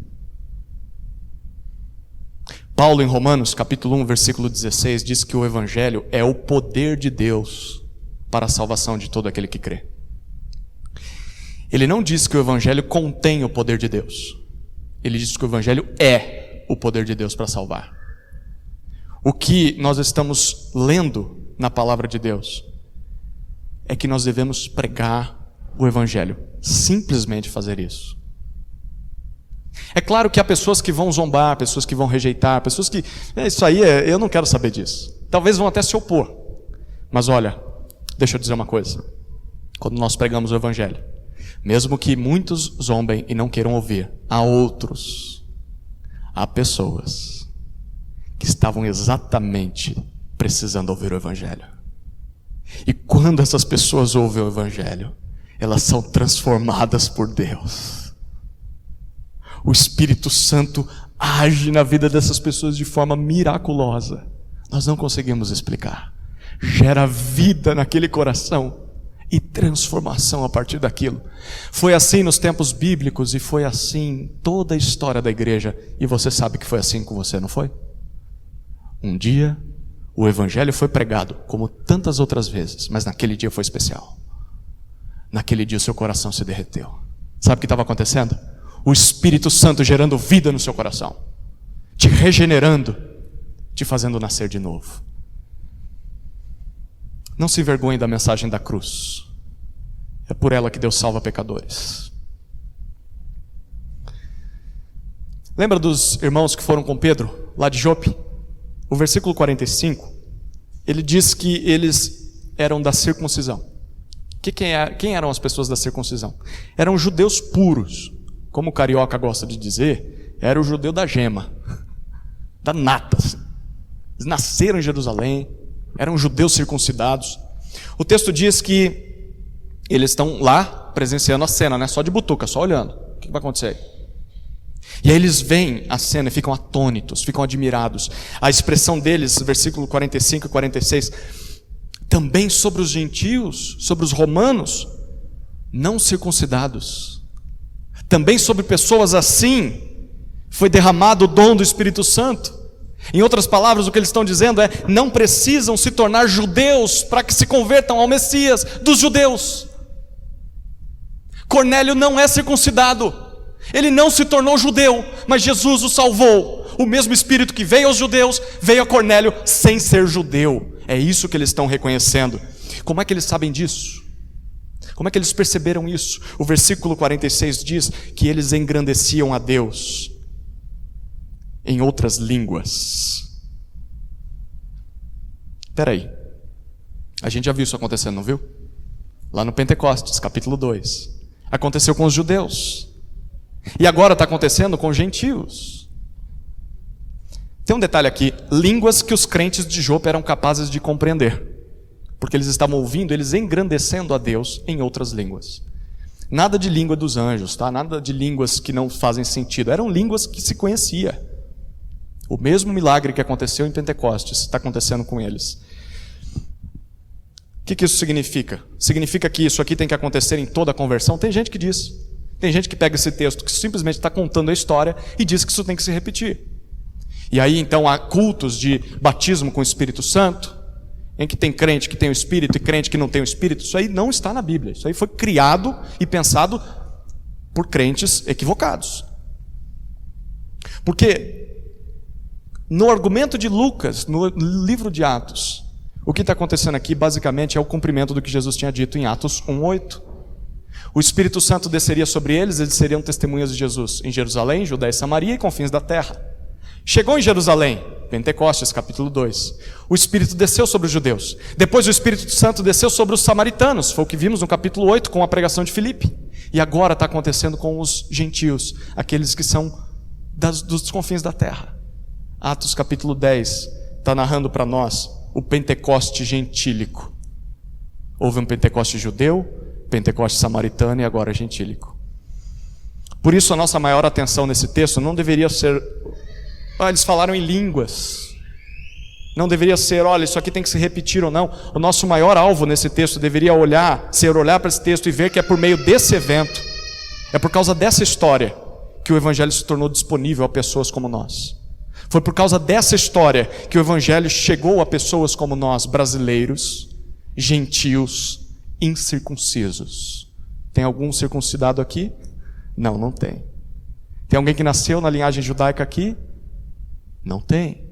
Paulo, em Romanos, capítulo 1, versículo 16, diz que o Evangelho é o poder de Deus para a salvação de todo aquele que crê. Ele não diz que o Evangelho contém o poder de Deus. Ele diz que o Evangelho é o poder de Deus para salvar. O que nós estamos lendo na palavra de Deus é que nós devemos pregar o Evangelho. Simplesmente fazer isso. É claro que há pessoas que vão zombar, pessoas que vão rejeitar, pessoas que... isso aí, eu não quero saber disso. Talvez vão até se opor. Mas olha, deixa eu dizer uma coisa. Quando nós pregamos o Evangelho, mesmo que muitos zombem e não queiram ouvir, há pessoas que estavam exatamente precisando ouvir o Evangelho. E quando essas pessoas ouvem o Evangelho, elas são transformadas por Deus. O Espírito Santo age na vida dessas pessoas de forma miraculosa. Nós não conseguimos explicar. Gera vida naquele coração e transformação a partir daquilo. Foi assim nos tempos bíblicos e foi assim toda a história da igreja. E você sabe que foi assim com você, não foi? Um dia o Evangelho foi pregado, como tantas outras vezes, mas naquele dia foi especial. Naquele dia o seu coração se derreteu. Sabe o que estava acontecendo? O Espírito Santo gerando vida no seu coração, te regenerando, te fazendo nascer de novo. Não se envergonhe da mensagem da cruz. É por ela que Deus salva pecadores. Lembra dos irmãos que foram com Pedro, lá de Jope? O versículo 45, ele diz que eles eram da circuncisão. Quem eram as pessoas da circuncisão? Eram judeus puros. Como o carioca gosta de dizer, era o judeu da gema, da nata. Eles nasceram em Jerusalém, eram judeus circuncidados. O texto diz que eles estão lá presenciando a cena, né? Só de butuca, só olhando. O que vai acontecer aí? E aí eles veem a cena e ficam atônitos, ficam admirados. A expressão deles, versículo 45 e 46, também sobre os gentios, sobre os romanos não circuncidados. Também sobre pessoas assim foi derramado o dom do Espírito Santo. Em outras palavras, o que eles estão dizendo é: não precisam se tornar judeus para que se convertam ao Messias dos judeus. Cornélio não é circuncidado, ele não se tornou judeu, mas Jesus o salvou. O mesmo Espírito que veio aos judeus, veio a Cornélio sem ser judeu. É isso que eles estão reconhecendo. Como é que eles sabem disso? Como é que eles perceberam isso? O versículo 46 diz que eles engrandeciam a Deus em outras línguas. Espera aí, a gente já viu isso acontecendo, não viu? Lá no Pentecostes, capítulo 2. Aconteceu com os judeus. E agora está acontecendo com os gentios. Tem um detalhe aqui: línguas que os crentes de Jope eram capazes de compreender, porque eles estavam ouvindo, eles engrandecendo a Deus em outras línguas. Nada de língua dos anjos, tá? Nada de línguas que não fazem sentido. Eram línguas que se conhecia. O mesmo milagre que aconteceu em Pentecostes está acontecendo com eles. O que isso significa? Significa que isso aqui tem que acontecer em toda a conversão? Tem gente que diz. Tem gente que pega esse texto que simplesmente está contando a história e diz que isso tem que se repetir. E aí então há cultos de batismo com o Espírito Santo, em que tem crente que tem o Espírito e crente que não tem o Espírito. Isso aí não está na Bíblia. Isso aí foi criado e pensado por crentes equivocados. Porque no argumento de Lucas, no livro de Atos, o que está acontecendo aqui basicamente é o cumprimento do que Jesus tinha dito em Atos 1:8. O Espírito Santo desceria sobre eles, eles seriam testemunhas de Jesus em Jerusalém, Judéia e Samaria e confins da terra. Chegou em Jerusalém, Pentecostes, capítulo 2. O Espírito desceu sobre os judeus. Depois o Espírito Santo desceu sobre os samaritanos. Foi o que vimos no capítulo 8 com a pregação de Filipe. E agora está acontecendo com os gentios, aqueles que são dos confins da terra. Atos capítulo 10 está narrando para nós o Pentecoste gentílico. Houve um Pentecoste judeu, Pentecoste samaritano e agora gentílico. Por isso a nossa maior atenção nesse texto não deveria ser: eles falaram em línguas. Não deveria ser: olha, isso aqui tem que se repetir ou não. O nosso maior alvo nesse texto deveria ser olhar para esse texto e ver que é por meio desse evento, é por causa dessa história que o Evangelho se tornou disponível a pessoas como nós. Foi por causa dessa história que o Evangelho chegou a pessoas como nós, brasileiros, gentios, incircuncisos. Tem algum circuncidado aqui? Não, não tem. Tem alguém que nasceu na linhagem judaica aqui? Não tem.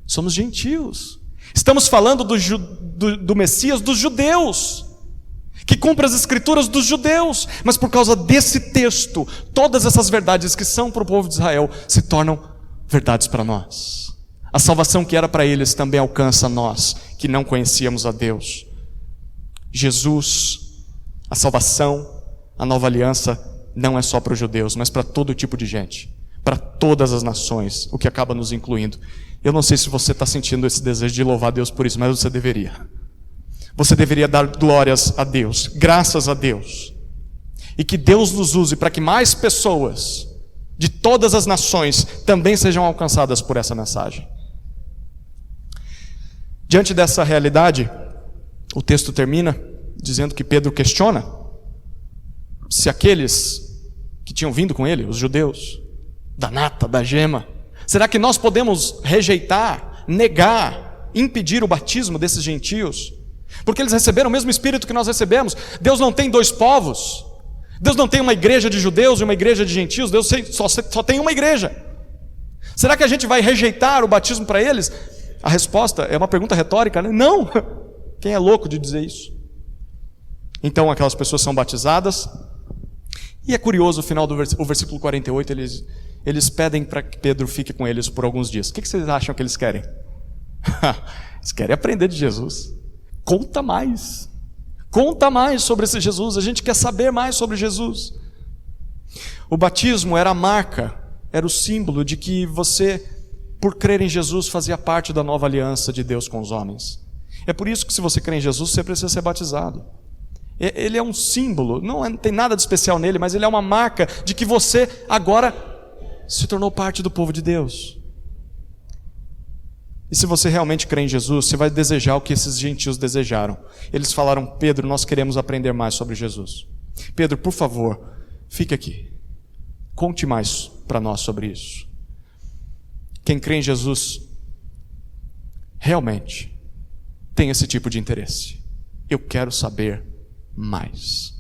Somos gentios. Estamos falando do Messias dos judeus, que cumpre as escrituras dos judeus. Mas por causa desse texto, todas essas verdades que são para o povo de Israel se tornam verdades para nós. A salvação que era para eles também alcança nós, que não conhecíamos a Deus. Jesus, a salvação, a nova aliança, não é só para os judeus, mas para todo tipo de gente, para todas as nações, o que acaba nos incluindo. Eu não sei se você está sentindo esse desejo de louvar a Deus por isso, mas você deveria. Você deveria dar glórias a Deus, graças a Deus. E que Deus nos use para que mais pessoas de todas as nações também sejam alcançadas por essa mensagem. Diante dessa realidade, o texto termina dizendo que Pedro questiona se aqueles que tinham vindo com ele, os judeus, da nata, da gema, será que nós podemos rejeitar, negar, impedir o batismo desses gentios? Porque eles receberam o mesmo Espírito que nós recebemos. Deus não tem dois povos. Deus não tem uma igreja de judeus e uma igreja de gentios. Deus só tem uma igreja. Será que a gente vai rejeitar o batismo para eles? A resposta é uma pergunta retórica, né? Não! Quem é louco de dizer isso? Então aquelas pessoas são batizadas. E é curioso, o final do versículo 48, eles pedem para que Pedro fique com eles por alguns dias. O que vocês acham que eles querem? Eles querem aprender de Jesus. Conta mais. Conta mais sobre esse Jesus. A gente quer saber mais sobre Jesus. O batismo era a marca, era o símbolo de que você, por crer em Jesus, fazia parte da nova aliança de Deus com os homens. É por isso que, se você crê em Jesus, você precisa ser batizado. Ele é um símbolo, não tem nada de especial nele, mas ele é uma marca de que você agora se tornou parte do povo de Deus. E se você realmente crê em Jesus, você vai desejar o que esses gentios desejaram. Eles falaram: Pedro, nós queremos aprender mais sobre Jesus. Pedro, por favor, fique aqui. Conte mais para nós sobre isso. Quem crê em Jesus realmente tem esse tipo de interesse. Eu quero saber mais.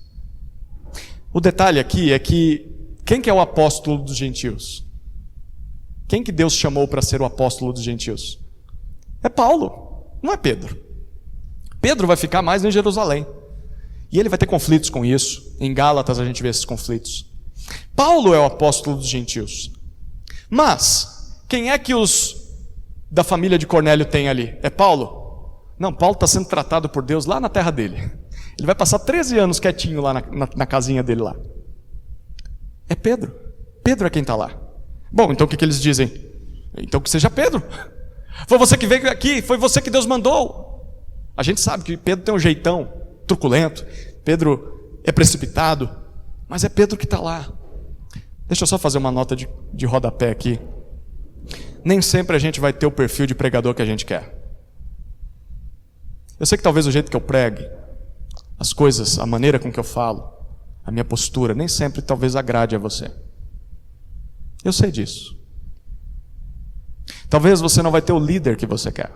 O detalhe aqui é que quem que é o apóstolo dos gentios? Quem que Deus chamou para ser o apóstolo dos gentios? É Paulo, não é Pedro. Pedro vai ficar mais em Jerusalém. E ele vai ter conflitos com isso. Em Gálatas a gente vê esses conflitos. Paulo é o apóstolo dos gentios. Mas, quem é que os da família de Cornélio tem ali? É Paulo? Não, Paulo está sendo tratado por Deus lá na terra dele. Ele vai passar 13 anos quietinho lá na casinha dele lá. É Pedro. Pedro é quem está lá. Bom, então o que eles dizem? Então que seja Pedro. Foi você que veio aqui, foi você que Deus mandou. A gente sabe que Pedro tem um jeitão truculento, Pedro é precipitado, mas é Pedro que está lá. Deixa eu só fazer uma nota de rodapé aqui. Nem sempre a gente vai ter o perfil de pregador que a gente quer. Eu sei que talvez o jeito que eu pregue, as coisas, a maneira com que eu falo, a minha postura, nem sempre talvez agrade a você. Eu sei disso. Talvez você não vai ter o líder que você quer.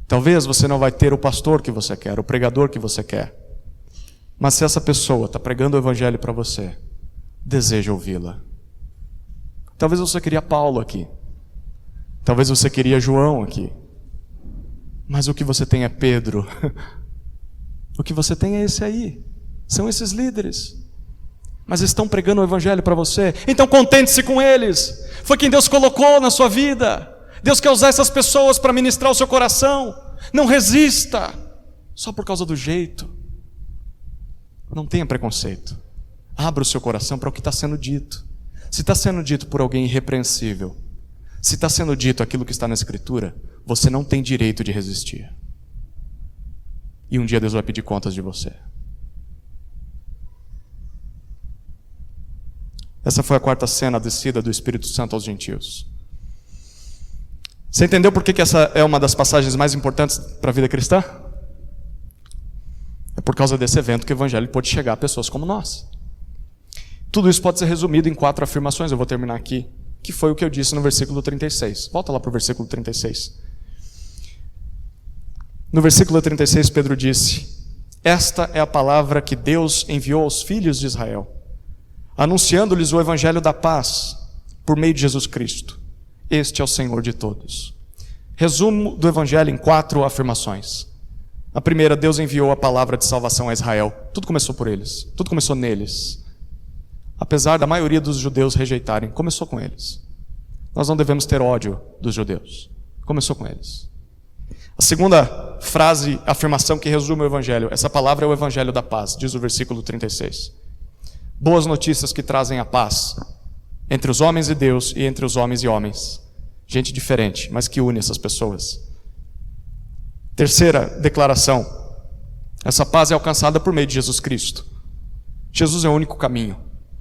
Talvez você não vai ter o pastor que você quer, o pregador que você quer. Mas se essa pessoa está pregando o evangelho para você, deseja ouvi-la. Talvez você queria Paulo aqui. Talvez você queria João aqui. Mas o que você tem é Pedro. O que você tem é esse aí. São esses líderes. Mas estão pregando o evangelho para você. Então contente-se com eles. Foi quem Deus colocou na sua vida. Deus quer usar essas pessoas para ministrar o seu coração. Não resista só por causa do jeito. Não tenha preconceito. Abra o seu coração para o que está sendo dito. Se está sendo dito por alguém irrepreensível, se está sendo dito aquilo que está na Escritura, você não tem direito de resistir. E um dia Deus vai pedir contas de você. Essa foi a quarta cena, a descida do Espírito Santo aos gentios. Você entendeu por que essa é uma das passagens mais importantes para a vida cristã? É por causa desse evento que o evangelho pode chegar a pessoas como nós. Tudo isso pode ser resumido em 4 afirmações, eu vou terminar aqui, que foi o que eu disse no versículo 36. Volta lá para o versículo 36. No versículo 36, Pedro disse: esta é a palavra que Deus enviou aos filhos de Israel, anunciando-lhes o evangelho da paz, por meio de Jesus Cristo. Este é o Senhor de todos. Resumo do evangelho em 4 afirmações. A primeira, Deus enviou a palavra de salvação a Israel. Tudo começou por eles, tudo começou neles. Apesar da maioria dos judeus rejeitarem, começou com eles. Nós não devemos ter ódio dos judeus. Começou com eles. A segunda frase, afirmação que resume o evangelho, essa palavra é o evangelho da paz, diz o versículo 36. Boas notícias que trazem a paz entre os homens e Deus e entre os homens e homens. Gente diferente, mas que une essas pessoas. Terceira declaração, essa paz é alcançada por meio de Jesus Cristo. Jesus é o único caminho,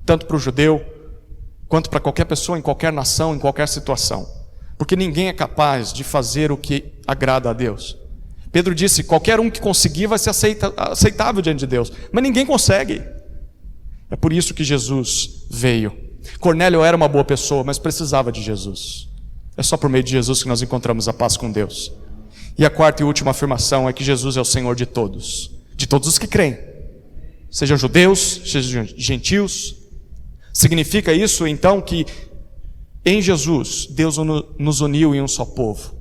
tanto para o judeu, quanto para qualquer pessoa, em qualquer nação, em qualquer situação. Porque ninguém é capaz de fazer o que agrada a Deus. Pedro disse, qualquer um que conseguir vai ser aceitável diante de Deus, mas ninguém consegue. É por isso que Jesus veio. Cornélio era uma boa pessoa, mas precisava de Jesus. É só por meio de Jesus que nós encontramos a paz com Deus. E a quarta e última afirmação é que Jesus é o Senhor de todos os que creem. Sejam judeus, sejam gentios. Significa isso então que em Jesus Deus nos uniu em um só povo.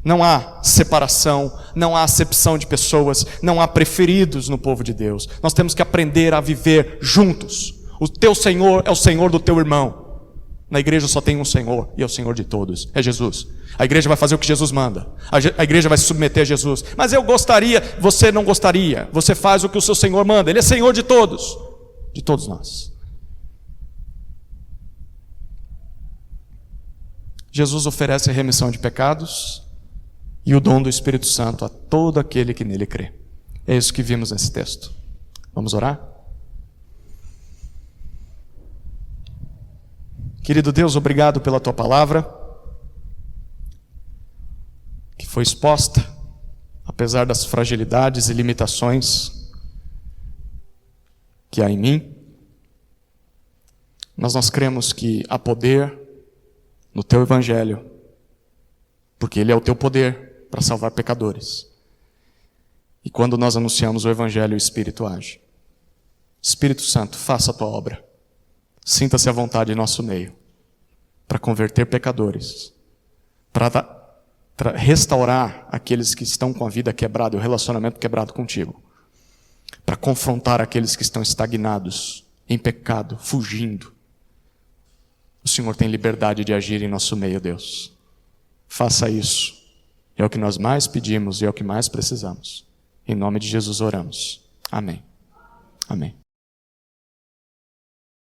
Não há separação, não há acepção de pessoas, não há preferidos no povo de Deus. Nós temos que aprender a viver juntos. O teu Senhor é o Senhor do teu irmão. Na igreja só tem um Senhor, e é o Senhor de todos, é Jesus. A igreja vai fazer o que Jesus manda. A igreja vai se submeter a Jesus. Mas eu gostaria, você não gostaria. Você faz o que o seu Senhor manda. Ele é Senhor de todos nós. Jesus oferece a remissão de pecados e o dom do Espírito Santo a todo aquele que nele crê. É isso que vimos nesse texto. Vamos orar? Querido Deus, obrigado pela Tua palavra. foi exposta, apesar das fragilidades e limitações que há em mim, mas nós cremos que há poder no teu evangelho, porque ele é o teu poder para salvar pecadores. E quando nós anunciamos o evangelho, o Espírito age. Espírito Santo, faça a tua obra. Sinta-se à vontade em nosso meio, para converter pecadores, para restaurar aqueles que estão com a vida quebrada, o relacionamento quebrado contigo, para confrontar aqueles que estão estagnados, em pecado, fugindo. O Senhor tem liberdade de agir em nosso meio, Deus. Faça isso. É o que nós mais pedimos e é o que mais precisamos. Em nome de Jesus oramos. Amém. Amém.